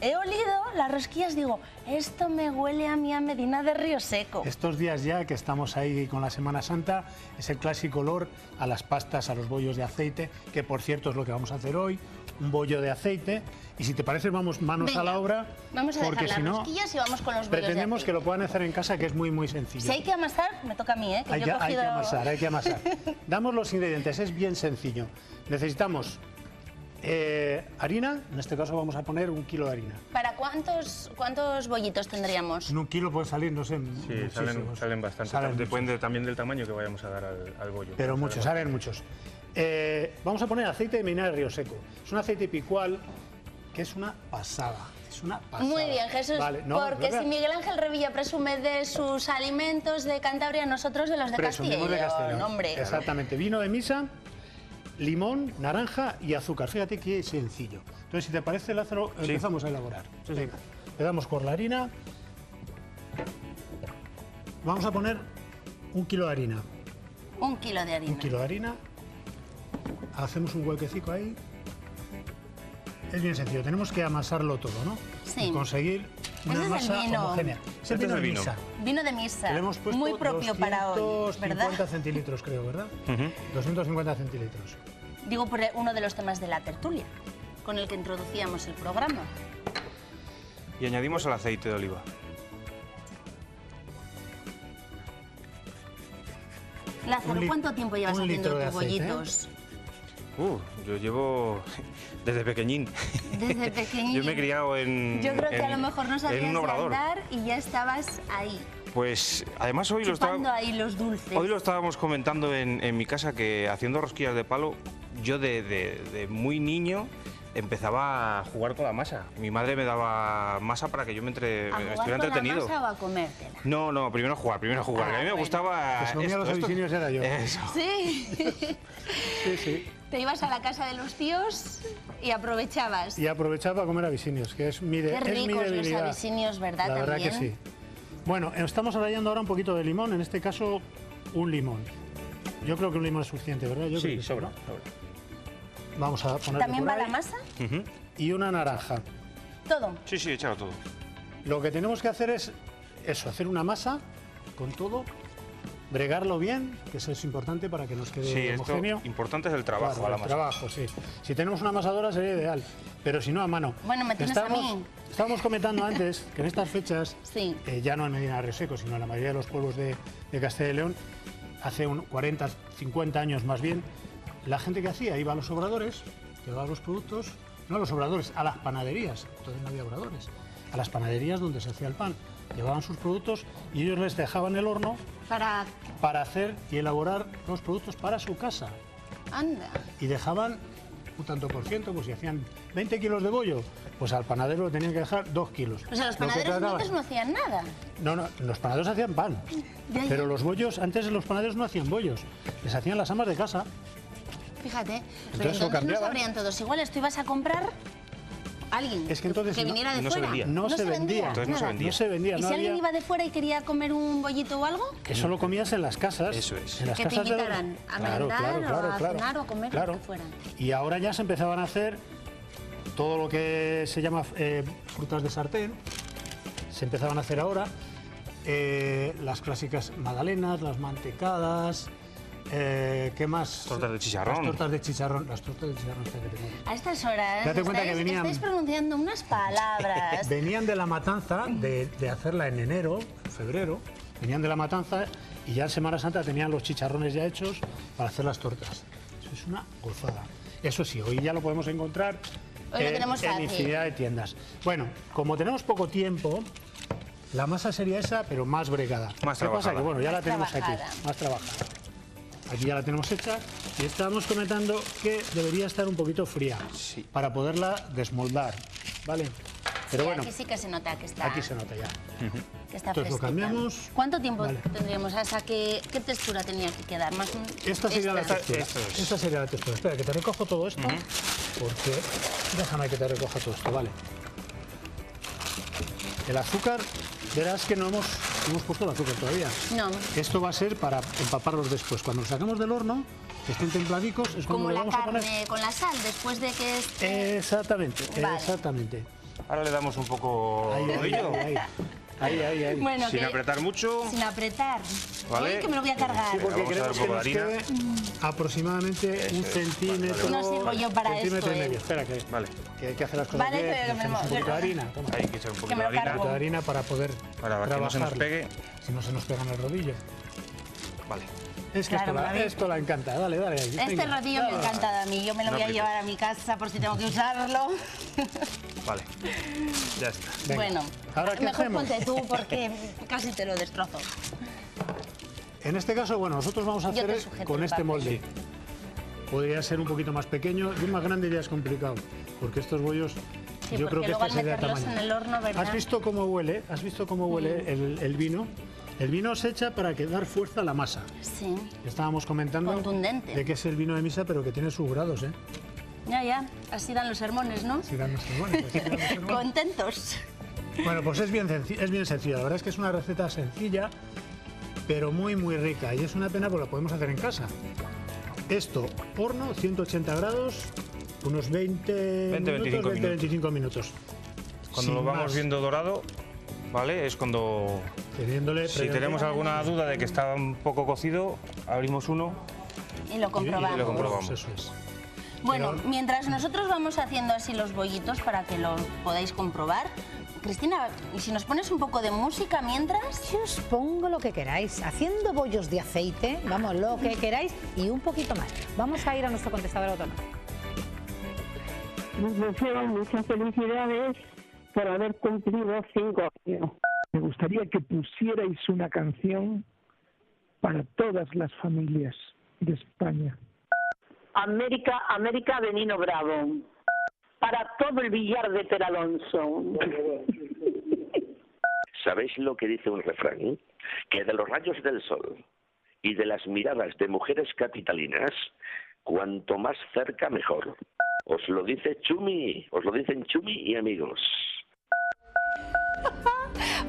he olido las rosquillas, digo, esto me huele a mí a Medina de Río Seco. Estos días ya que estamos ahí con la Semana Santa, es el clásico olor a las pastas, a los bollos de aceite, que por cierto es lo que vamos a hacer hoy, un bollo de aceite. Y si te parece, vamos manos a la obra. Vamos a porque dejar las rosquillas y vamos con los bollos pretendemos que lo puedan hacer en casa, que es muy sencillo. Si hay que amasar, me toca a mí, que hay yo he cogido... hay que amasar. Damos los ingredientes, es bien sencillo. Necesitamos harina, en este caso vamos a poner 1 kilo de harina. ¿Para cuántos bollitos tendríamos? En 1 kilo pueden salir, no sé, sí, salen bastante. Depende también del tamaño que vayamos a dar al bollo. Pero muchos, salen muchos. Vamos a poner aceite de Medina de Río Seco. Es un aceite picual que es una pasada. Es una pasada. Muy bien, Jesús, Vale, no, porque ¿verdad? si Miguel Ángel Revilla presume de sus alimentos de Cantabria, nosotros de los de Castilla y Presumimos de Castilla y León, León. hombre. Exactamente. Vino de misa, limón, naranja y azúcar. Fíjate qué sencillo. Entonces, si te parece, Lázaro, empezamos a elaborar. Venga, empezamos con la harina. Vamos a poner 1 kilo de harina. 1 kilo de harina. 1 kilo de harina. Hacemos un huequecico ahí. Es bien sencillo. Tenemos que amasarlo todo, ¿no? Sí. Y conseguir una Ese es el masa vino. homogénea. Es el vino de misa. Vino de misa. Le hemos puesto muy propio para hoy, ¿verdad? 250 centilitros, creo, ¿verdad? 250 centilitros. Digo por uno de los temas de la tertulia, con el que introducíamos el programa. Y añadimos el aceite de oliva. Lázaro, ¿cuánto tiempo llevas un haciendo litro de tus aceite, bollitos? Yo llevo desde pequeñín. Desde pequeñín. Yo me he criado en Yo creo que a lo mejor no en sabías un de obrador. andar y ya estabas ahí, Pues además hoy chupando ahí los dulces. hoy lo estábamos comentando en mi casa, que haciendo rosquillas de palo, yo de muy niño empezaba a jugar con la masa. Mi madre me daba masa para que yo me ¿A jugar estuviera con entretenido. la masa o a comértela? No, primero a jugar, que a mí me bueno. gustaba... Que se comía los abisinios era yo. Eso. Sí. Sí, sí. Te ibas a la casa de los tíos y aprovechabas. Y aprovechaba para comer abisinios, que es mi, Qué es mi ricos los debilidad. abisinios, ¿verdad? La verdad También. que sí. Bueno, estamos rallando ahora un poquito de limón, en este caso un limón. Yo creo que un limón es suficiente, ¿verdad? Yo creo que sobra, ¿no? sobra. Vamos a poner ¿También va la masa? Y una naranja. Todo. Sí, échalo todo. Lo que tenemos que hacer es eso, hacer una masa con todo, bregarlo bien, que eso es importante para que nos quede Sí, esto homogéneo. importante es el trabajo Claro, a la el masa. trabajo, sí. Si tenemos una amasadora sería ideal, pero si no, a mano. Bueno, me tienes a mí. Estábamos comentando antes que en estas fechas, Sí. ya no en Medina de Río Seco, sino en la mayoría de los pueblos de Castilla y León, hace 40, 50 años más bien, la gente que hacía iba a los obradores, llevaba los productos, no a los obradores, a las panaderías, entonces no había obradores, a las panaderías donde se hacía el pan, llevaban sus productos y ellos les dejaban el horno para hacer y elaborar los productos para su casa. Anda. Y dejaban un tanto por ciento, pues si hacían 20 kilos de bollo, pues al panadero le tenían que dejar 2 kilos. O sea, los Lo que panaderos trataban- antes no hacían nada. No, los panaderos hacían pan, Ya, ya. pero los bollos, antes los panaderos no hacían bollos, les hacían las amas de casa. Fíjate. Pero Entonces lo entonces no cambiaban. sabrían todos iguales. Tú ibas a comprar alguien Es que entonces que no- viniera de no se fuera. vendía. No se vendía. Entonces no se Nada. vendía. No se vendía, ¿Y no si alguien había- iba de fuera y quería comer un bollito o algo? Eso lo comías en las casas. Eso es. En las Que te casas de- invitaran a merendar o a cenar o a comer, lo que fuera. Y ahora ya se empezaban a hacer todo lo que se llama frutas de sartén. Se empezaban a hacer ahora las clásicas magdalenas, las mantecadas. ¿Qué más? Tortas de chicharrón. Las tortas de chicharrón. Las tortas de chicharrón están que tenemos. A estas horas Date cuenta que estáis pronunciando unas palabras. Venían de la matanza, de hacerla en enero, febrero, venían de la matanza y ya en Semana Santa tenían los chicharrones ya hechos para hacer las tortas. Eso es una gozada. Eso sí, hoy ya lo podemos encontrar Hoy lo tenemos en fácil. infinidad de tiendas. Bueno, como tenemos poco tiempo, la masa sería esa, pero más bregada. Más ¿Qué pasa? trabajada. Que bueno, ya la Más tenemos trabajada. aquí, más trabajada. Aquí ya la tenemos hecha y estábamos comentando que debería estar un poquito fría para poderla desmoldar, ¿vale? Pero Sí, bueno, aquí sí que se nota que está, aquí se nota ya. que está Entonces lo fresquita. cambiamos. ¿Cuánto tiempo tendríamos? ¿Hasta qué textura tenía que quedar? Más Esta sería la textura. Esto es. Esta sería la textura. Espera, que te recojo todo esto, porque déjame que te recoja todo esto, ¿vale? El azúcar, verás que no hemos puesto el azúcar todavía. No. Esto va a ser para empaparlos después. Cuando los sacamos del horno, que estén templadicos, es cuando Como le la vamos a poner. carne con la sal, después de que esté... Exactamente, Vale. exactamente. Ahora le damos un poco Ahí, ahí, rodillo. ahí. Bueno, Sin que- apretar mucho. Sin apretar. Vale. Uy, que me lo voy a cargar. Sí, porque Vamos a dar queremos un que poco nos de harina. quede aproximadamente un centímetro. No sirvo yo para centímetro esto, y medio. ¿eh? Espera, que hay que hacer las cosas Vale, bien. pero que me Echamos un lo- poquito de harina. Toma. Hay que echar un Que poquito me de lo harina. Un poquito de harina para poder Para que no se nos trabajarlo. pegue. Si no se nos pega en el rodillo. Vale. Es que Claro, David. esto la encanta. Dale, dale. ahí. Este Venga. rodillo me encanta a mí. Yo me lo No voy a aprietes. llevar a mi casa por si tengo que usarlo. Vale. Ya está. Venga. Bueno, ¿Ahora qué mejor hacemos? ponte tú porque casi te lo destrozo. En este caso, bueno, nosotros vamos a Yo te hacer sujeto con el este papel. molde. Podría ser un poquito más pequeño y más grande ya es complicado, porque estos bollos Sí, Yo creo porque que luego este al sería el meterlos tamaño. en el horno, ¿verdad? ¿Has visto cómo huele? ¿Has visto cómo huele el vino? El vino se echa para que dar fuerza a la masa. Sí. Estábamos comentando Contundente. de que es el vino de misa, pero que tiene sus grados, ¿eh? Ya, así dan los sermones, ¿no? Así dan los sermones, así dan los sermones. Contentos. Bueno, pues es bien sencillo. La verdad es que es una receta sencilla, pero muy rica. Y es una pena porque lo podemos hacer en casa. Esto, horno, 180 grados, unos 20-25 minutos. Cuando lo vamos viendo dorado, ¿vale? Es cuando, si tenemos alguna duda de que está un poco cocido, abrimos uno y lo comprobamos. Y lo comprobamos. Eso es. Bueno, mientras nosotros vamos haciendo así los bollitos para que lo podáis comprobar, Cristina, ¿y si nos pones un poco de música mientras? Yo os pongo lo que queráis, haciendo bollos de aceite, vamos, lo que queráis y un poquito más. Vamos a ir a nuestro contestador autonómico. Nos deseo muchas felicidades por haber cumplido 5 años. Me gustaría que pusierais una canción para todas las familias de España. América, América de Nino Bravo. Para todo el billar de Peralonso. ¿Sabéis lo que dice un refrán? Que de los rayos del sol y de las miradas de mujeres capitalinas, cuanto más cerca mejor. Os lo dice Chumi, os lo dicen Chumi y amigos.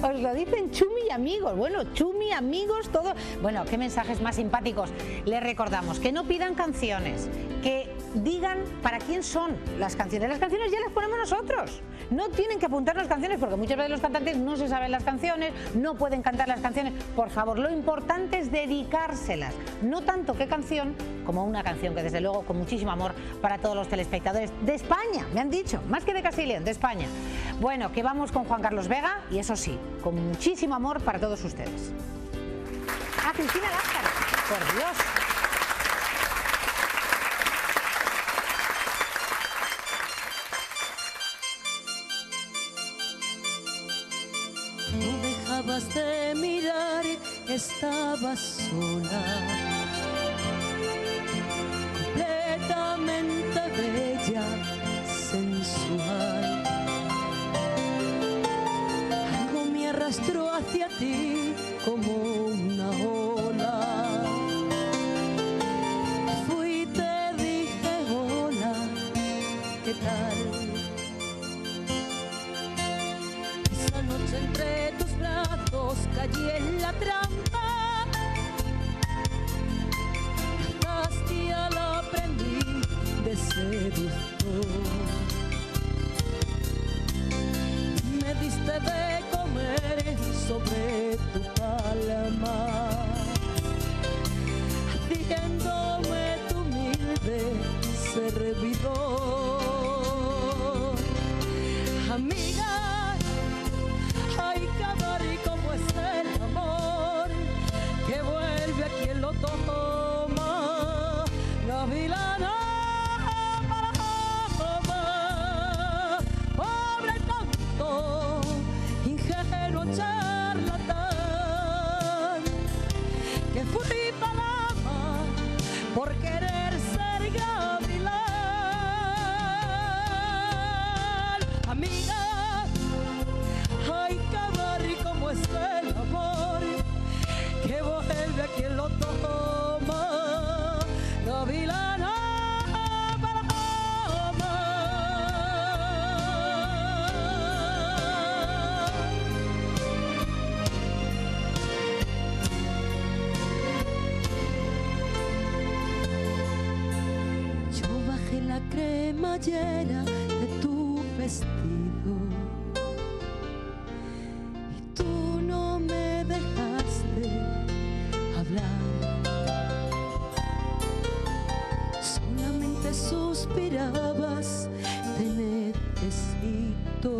Os lo dicen Chumi y amigos. Bueno, Chumi, amigos, todo. Bueno, qué mensajes más simpáticos. Les recordamos que no pidan canciones, que digan para quién son las canciones. Las canciones ya las ponemos nosotros. No tienen que apuntarnos canciones porque muchas veces los cantantes no se saben las canciones, no pueden cantar las canciones. Por favor, lo importante es dedicárselas. No tanto qué canción, como una canción que desde luego con muchísimo amor para todos los telespectadores de España, me han dicho, más que de Castilla y León, de España. Bueno, que vamos con Juan Carlos Vega y eso sí, con muchísimo amor para todos ustedes. ¡Ah, Cristina Lázaro! ¡Por Dios! No dejabas de mirar, estabas sola, completamente bella, sensual. Algo me arrastró hacia ti como una ola. Fui y te dije hola, ¿qué tal? Esa noche entre tus brazos caí en la trampa. Castilla aprendí de seductor. Me diste de comer sobre tu palma, haciéndome tu humilde servidor. Amiga, hay que amar y cómo es el amor, que vuelve a quien lo toma, gavilana. Ingenuo charlatán, que fui paloma por querer ser gavilán. Amiga, hay que amar y cómo es el amor, que vuelve a quien lo toma, gavilana. La cremallera de tu vestido y tú no me dejaste hablar, solamente suspirabas, te necesito,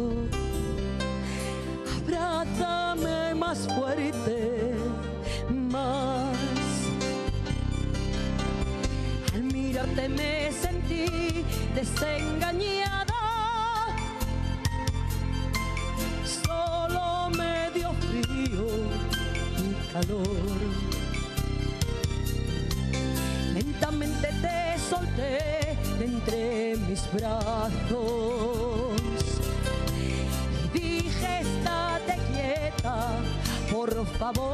abrázame más fuerte, más. Al mirarte me sentí desengañada, solo me dio frío y calor. Lentamente te solté de entre mis brazos favor.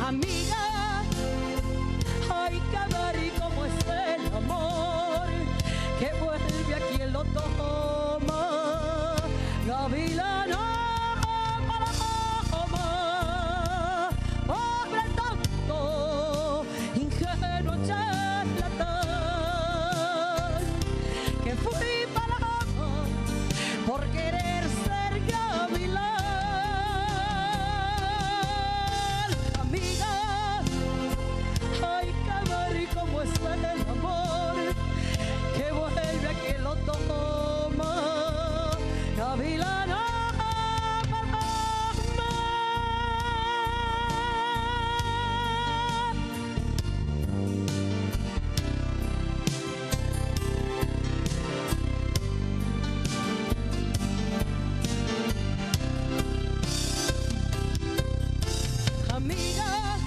Amiga, hay que ver cómo es el amor que vuelve a quien lo toma. Gavilano paloma, pobre tonto, ingenuo charlatán, que fui paloma por querer ser gavilán. Amiga, hay que ver cómo es el amor que vuelve a quien lo toma. Gavilano amiga,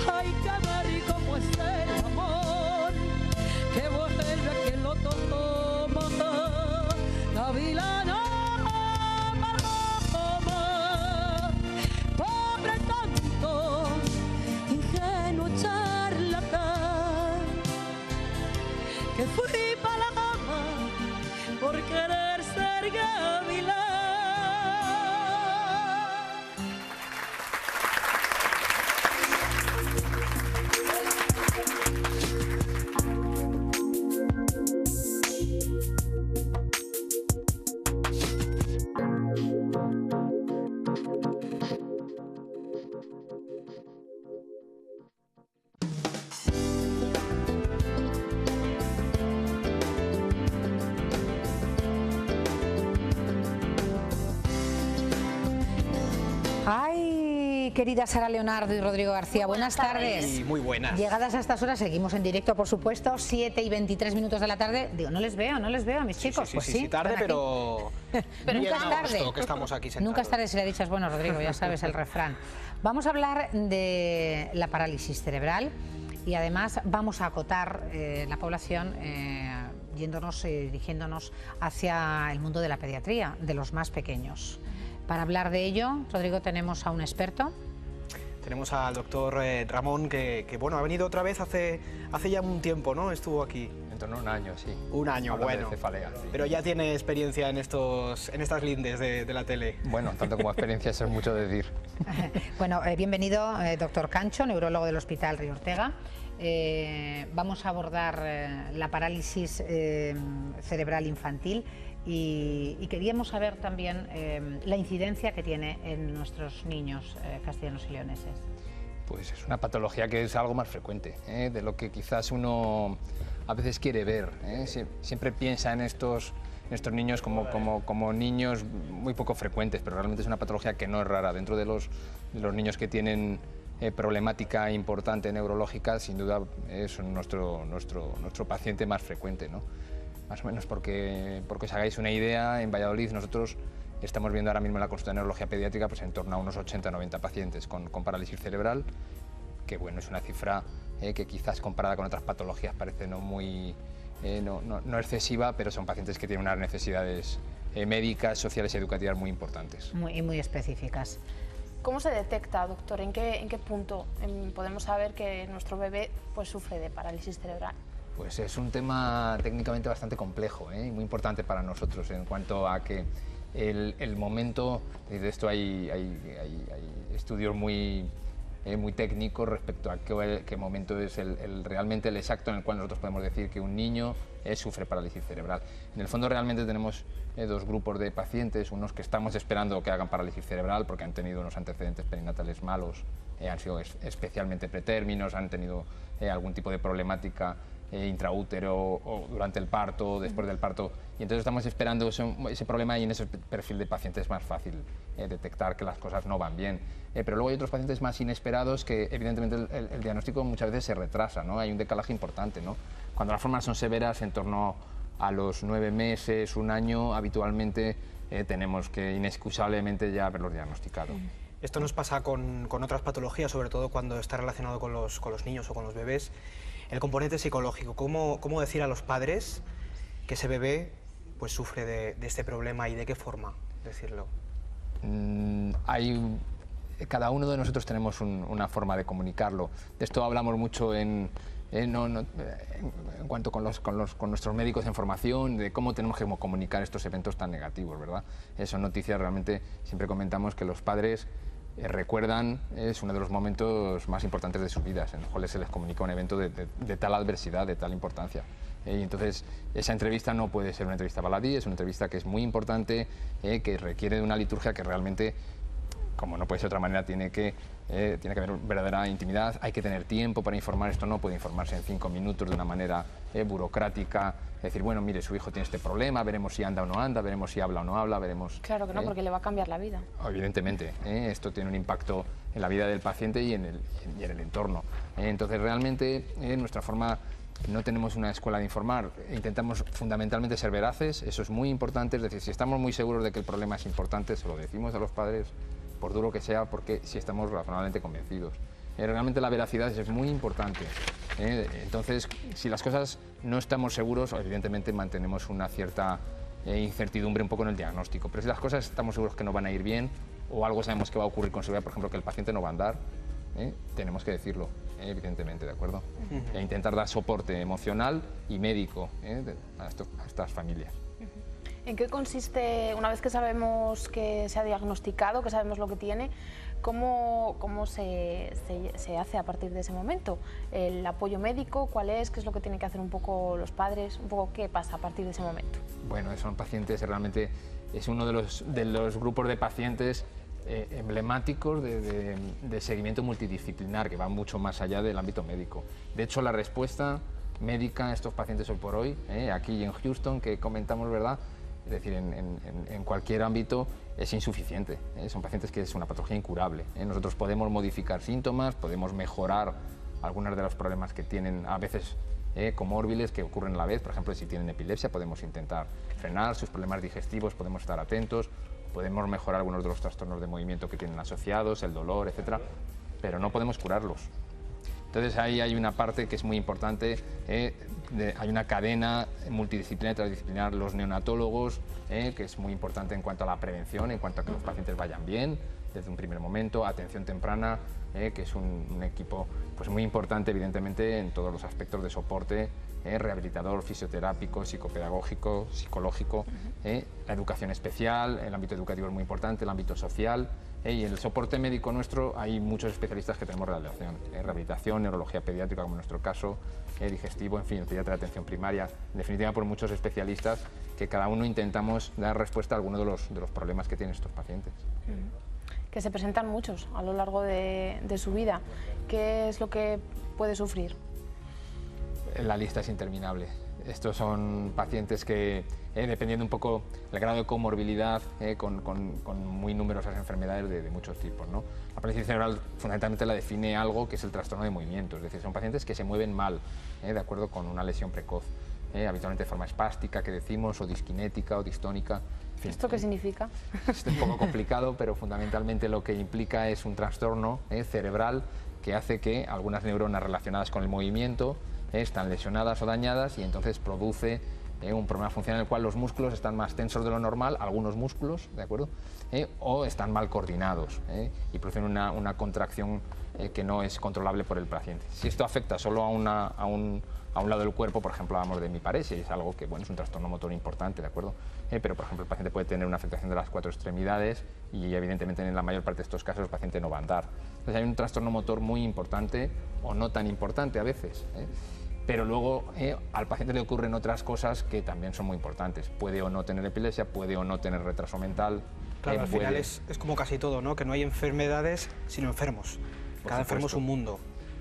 hay que ver cómo es el amor que vuelve a quien lo toma. Gavilano paloma, pobre tonto, ingenuo charlatán, que fui paloma por querer ser gavilán. Ay, querida Sara Leonardo y Rodrigo García, buenas tardes. Muy buenas. Llegadas a estas horas, seguimos en directo, por supuesto, 7:23 de la tarde. Digo, no les veo a mis chicos. Sí, pues sí, tarde, están aquí. pero nunca es tarde. Que estamos aquí sentados. Nunca es tarde si le dichas, bueno, Rodrigo, ya sabes el refrán. Vamos a hablar de la parálisis cerebral y además vamos a acotar la población dirigiéndonos hacia el mundo de la pediatría, de los más pequeños. Para hablar de ello, Rodrigo, tenemos a un experto. Tenemos al doctor Ramón, que bueno, ha venido otra vez hace ya un tiempo, ¿no? Estuvo aquí. En torno a un año, sí. Un año, hablando bueno. de cefalea, sí. Pero ya tiene experiencia en estas lindes de la tele. Bueno, tanto como experiencia, eso es mucho decir. Bueno, bienvenido, doctor Cancho, neurólogo del Hospital Río Ortega. Vamos a abordar la parálisis cerebral infantil y queríamos saber también la incidencia que tiene en nuestros niños castellanos y leoneses. Pues es una patología que es algo más frecuente, de lo que quizás uno a veces quiere ver. Siempre piensa en estos niños como niños muy poco frecuentes, pero realmente es una patología que no es rara. Dentro de los niños que tienen problemática importante neurológica, sin duda es nuestro paciente más frecuente, ¿no? Más o menos porque os hagáis una idea, en Valladolid nosotros estamos viendo ahora mismo en la consulta de neurología pediátrica pues en torno a unos 80-90 pacientes con parálisis cerebral, que bueno, es una cifra que quizás comparada con otras patologías parece no excesiva, pero son pacientes que tienen unas necesidades médicas, sociales y educativas muy importantes. Muy específicas. ¿Cómo se detecta, doctor? ¿En qué punto podemos saber que nuestro bebé pues, sufre de parálisis cerebral? Pues es un tema técnicamente bastante complejo y muy importante para nosotros en cuanto a que el momento, de esto hay estudios muy técnicos respecto a qué momento es realmente el exacto en el cual nosotros podemos decir que un niño sufre parálisis cerebral. En el fondo realmente tenemos dos grupos de pacientes, unos que estamos esperando que hagan parálisis cerebral porque han tenido unos antecedentes perinatales malos, han sido especialmente pretérminos, han tenido algún tipo de problemática intraútero o durante el parto, después del parto, y entonces estamos esperando ese problema y en ese perfil de pacientes es más fácil detectar que las cosas no van bien. Pero luego hay otros pacientes más inesperados que evidentemente el diagnóstico muchas veces se retrasa, ¿no? Hay un decalaje importante, ¿no? Cuando las formas son severas, en torno a los 9 meses, un año, habitualmente tenemos que inexcusablemente ya haberlos diagnosticado. Esto nos pasa con otras patologías, sobre todo cuando está relacionado con los niños o con los bebés. El componente psicológico, ¿cómo decir a los padres que ese bebé pues, sufre de este problema y de qué forma decirlo? cada uno de nosotros tenemos una forma de comunicarlo. De esto hablamos mucho en cuanto con nuestros médicos en formación, de cómo tenemos que comunicar estos eventos tan negativos, ¿verdad? Son noticias, realmente siempre comentamos que los padres recuerdan, es uno de los momentos más importantes de sus vidas, en los cuales se les comunica un evento de tal adversidad, de tal importancia. Y entonces esa entrevista no puede ser una entrevista baladí, es una entrevista que es muy importante, que requiere de una liturgia que realmente, como no puede ser de otra manera, tiene que haber verdadera intimidad, hay que tener tiempo para informar. Esto no puede informarse en 5 minutos de una manera burocrática, decir, bueno, mire, su hijo tiene este problema, veremos si anda o no anda, veremos si habla o no habla, veremos... Claro que no, porque le va a cambiar la vida. Evidentemente, esto tiene un impacto en la vida del paciente y en el entorno. Entonces, realmente, nuestra forma, no tenemos una escuela de informar, intentamos fundamentalmente ser veraces, eso es muy importante, es decir, si estamos muy seguros de que el problema es importante, se lo decimos a los padres, por duro que sea, porque si estamos razonablemente convencidos. Realmente la veracidad es muy importante. Entonces, si las cosas no estamos seguros, evidentemente mantenemos una cierta incertidumbre un poco en el diagnóstico. Pero si las cosas estamos seguros que no van a ir bien, o algo sabemos que va a ocurrir con seguridad, por ejemplo, que el paciente no va a andar, tenemos que decirlo, evidentemente, ¿de acuerdo? E intentar dar soporte emocional y médico a estas familias. ¿En qué consiste, una vez que sabemos que se ha diagnosticado, que sabemos lo que tiene, cómo se hace a partir de ese momento? ¿El apoyo médico cuál es? ¿Qué es lo que tienen que hacer un poco los padres? ¿Un poco qué pasa a partir de ese momento? Bueno, son pacientes, realmente es uno de los grupos de pacientes emblemáticos de seguimiento multidisciplinar, que va mucho más allá del ámbito médico. De hecho, la respuesta médica a estos pacientes hoy por hoy, aquí en Houston, que comentamos, ¿verdad?, es decir, en cualquier ámbito es insuficiente. Son pacientes que es una patología incurable. Nosotros podemos modificar síntomas, podemos mejorar algunos de los problemas que tienen a veces comórbiles que ocurren a la vez. Por ejemplo, si tienen epilepsia podemos intentar frenar sus problemas digestivos, podemos estar atentos, podemos mejorar algunos de los trastornos de movimiento que tienen asociados, el dolor, etcétera, pero no podemos curarlos. Entonces ahí hay una parte que es muy importante, hay una cadena multidisciplinar y transdisciplinar, los neonatólogos, que es muy importante en cuanto a la prevención, en cuanto a que los pacientes vayan bien desde un primer momento, atención temprana, que es un equipo pues muy importante evidentemente en todos los aspectos de soporte, rehabilitador, fisioterápico, psicopedagógico, psicológico, la educación especial, el ámbito educativo es muy importante, el ámbito social. Y en el soporte médico nuestro hay muchos especialistas que tenemos relación, rehabilitación, neurología pediátrica como en nuestro caso, digestivo, en fin, el pediatra de atención primaria, en definitiva por muchos especialistas que cada uno intentamos dar respuesta a algunos de los problemas que tienen estos pacientes. Que se presentan muchos a lo largo de su vida. ¿Qué es lo que puede sufrir? La lista es interminable. Estos son pacientes que, dependiendo un poco del grado de comorbilidad, con muy numerosas enfermedades de muchos tipos, ¿no? La parálisis cerebral fundamentalmente la define algo que es el trastorno de movimiento, es decir, son pacientes que se mueven mal, de acuerdo con una lesión precoz, habitualmente de forma espástica, que decimos, o disquinética o distónica. En fin, ¿esto qué significa? Es un poco complicado, pero fundamentalmente lo que implica es un trastorno cerebral que hace que algunas neuronas relacionadas con el movimiento están lesionadas o dañadas y entonces produce un problema funcional en el cual los músculos están más tensos de lo normal, algunos músculos, ¿de acuerdo? O están mal coordinados y producen una contracción que no es controlable por el paciente. Si esto afecta solo a un lado del cuerpo, por ejemplo, hablamos de hemiparesia, es algo que bueno, es un trastorno motor importante, ¿de acuerdo? Pero, por ejemplo, el paciente puede tener una afectación de las 4 extremidades y, evidentemente, en la mayor parte de estos casos el paciente no va a andar. Entonces, hay un trastorno motor muy importante o no tan importante a veces, pero luego al paciente le ocurren otras cosas que también son muy importantes. Puede o no tener epilepsia, puede o no tener retraso mental. Claro, al final es como casi todo, ¿no? Que no hay enfermedades sino enfermos. Cada enfermo es un mundo.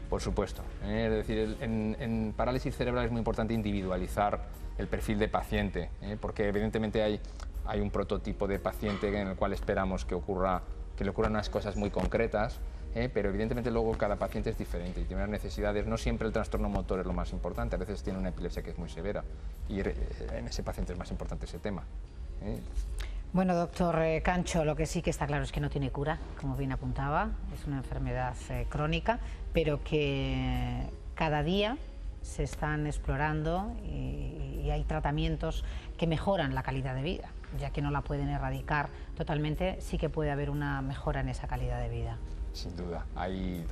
Por supuesto. Es decir, en parálisis cerebral es muy importante individualizar el perfil de paciente, porque evidentemente hay un prototipo de paciente en el cual esperamos que le ocurran unas cosas muy concretas, pero evidentemente luego cada paciente es diferente y tiene unas necesidades. No siempre el trastorno motor es lo más importante, a veces tiene una epilepsia que es muy severa y en ese paciente es más importante ese tema. Bueno, doctor Cancho, lo que sí que está claro es que no tiene cura, como bien apuntaba, es una enfermedad crónica, pero que cada día se están explorando y y hay tratamientos que mejoran la calidad de vida, ya que no la pueden erradicar totalmente, sí que puede haber una mejora en esa calidad de vida. Sin duda, hay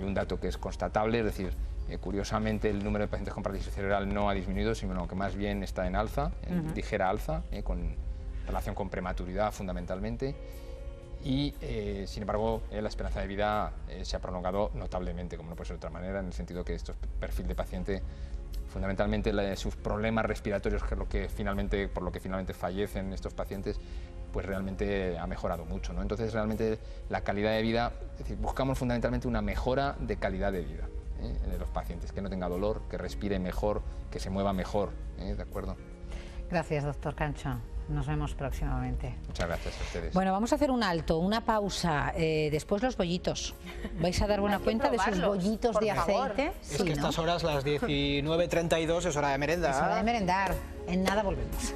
un dato que es constatable, es decir, curiosamente el número de pacientes con parálisis cerebral no ha disminuido, sino que más bien está en alza, en ligera alza, con relación con prematuridad fundamentalmente, y sin embargo la esperanza de vida se ha prolongado notablemente, como no puede ser de otra manera, en el sentido que este perfil de paciente, fundamentalmente sus problemas respiratorios, que es por lo que finalmente fallecen estos pacientes, pues realmente ha mejorado mucho, ¿no? Entonces realmente la calidad de vida, es decir, buscamos fundamentalmente una mejora de calidad de vida de los pacientes, que no tenga dolor, que respire mejor, que se mueva mejor, ¿de acuerdo? Gracias, doctor Cancho. Nos vemos próximamente. Muchas gracias a ustedes. Bueno, vamos a hacer un alto, una pausa. Después los bollitos. ¿Vais a dar buena cuenta de esos bollitos de aceite? Es que estas horas, las 19:32, es hora de merendar. Es hora de merendar. En nada volvemos.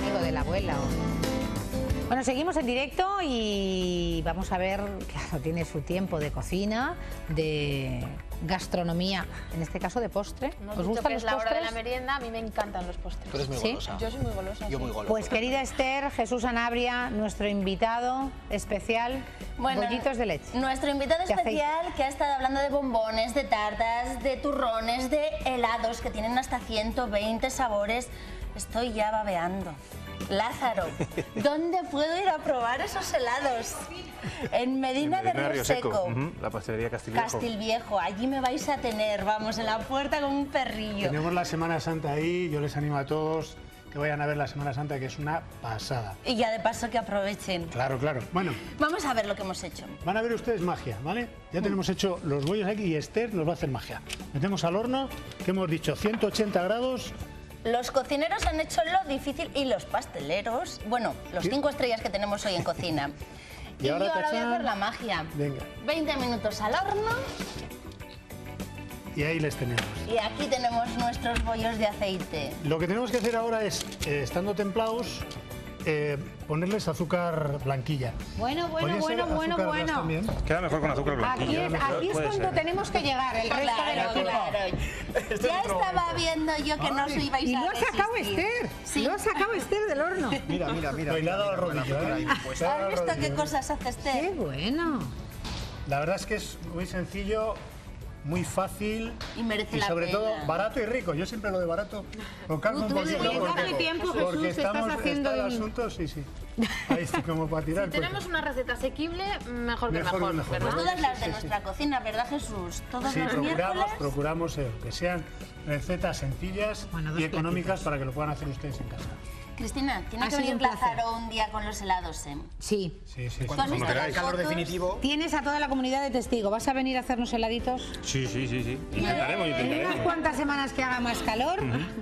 Amigo de la abuela. Bueno, seguimos en directo y vamos a ver, claro, tiene su tiempo de cocina, de gastronomía, en este caso de postre. ¿Os gustan los postres? Es la hora de la merienda, a mí me encantan los postres. Tú eres muy golosa. Yo soy muy golosa. Yo muy golosa. Pues querida Esther, Jesús Anabria, nuestro invitado especial, bollitos de leche. Nuestro invitado De especial que ha estado hablando de bombones, de tartas, de turrones, de helados que tienen hasta 120 sabores. Estoy ya babeando. Lázaro, ¿dónde puedo ir a probar esos helados? En Medina de Río Seco. La pastelería Castilviejo. Castilviejo, allí me vais a tener, vamos, en la puerta con un perrillo. Tenemos la Semana Santa ahí, yo les animo a todos que vayan a ver la Semana Santa, que es una pasada. Y ya de paso que aprovechen. Claro, claro. Bueno, Vamos a ver lo que hemos hecho. van a ver ustedes magia, ¿vale? Ya tenemos hecho los bollos aquí y Esther nos va a hacer magia. Metemos al horno, que hemos dicho 180 grados. Los cocineros han hecho lo difícil y los pasteleros, bueno, los 5 estrellas que tenemos hoy en cocina. Y yo ahora voy a hacer la magia. Venga. 20 minutos al horno. Y ahí les tenemos. Y aquí tenemos nuestros bollos de aceite. Lo que tenemos que hacer ahora es, estando templados, ponerles azúcar blanquilla. Bueno. ¿Podría ser azúcar glass también? Queda mejor con azúcar blanquilla. Aquí es cuando tenemos que llegar, el resto del equipo. Claro. Ya estaba viendo yo que no os ibais a resistir. Y lo ha sacado Esther. Sí. Lo ha sacado Esther del horno. Mira. Pues le ha dado al rodillo, ¿eh? ¿Has visto qué cosas hace Esther? Qué bueno. La verdad es que es muy sencillo, muy fácil y merece la sobre pena. todo barato y rico. Yo siempre lo de barato lo cargo un poquito porque estamos está el asunto, sí. Ahí está, como para tirar. Si tenemos una receta asequible, mejor que mejor. ¿verdad? Todas las de nuestra cocina, ¿verdad, Jesús? Todos los miércoles. Procuramos que sean recetas sencillas y económicas para que lo puedan hacer ustedes en casa. Cristina, tiene que venir Lázaro un día con los helados, ¿eh? Sí. Cuando el calor definitivo. Tienes a toda la comunidad de testigo. ¿Vas a venir a hacernos heladitos? Sí. Intentaremos. En unas cuantas semanas que haga más calor,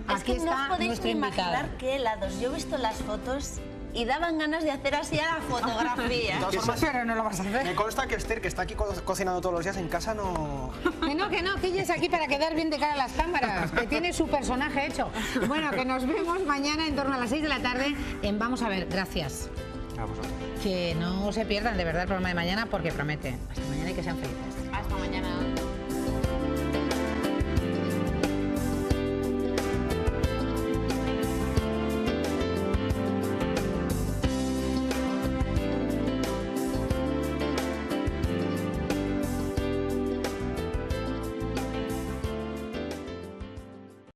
aquí es que no está os podéis nuestro ni invitado. imaginar qué helados. Yo he visto las fotos y daban ganas de hacer así a la fotografía. Pero no lo vas a hacer. Me consta que Esther, que está aquí cocinando todos los días en casa, no... Que no, que ella es aquí para quedar bien de cara a las cámaras, que tiene su personaje hecho. Bueno, que nos vemos mañana en torno a las 6 de la tarde en Vamos a ver. Gracias. A vosotros. Que no se pierdan de verdad el programa de mañana porque promete. Hasta mañana y que sean felices. Hasta mañana.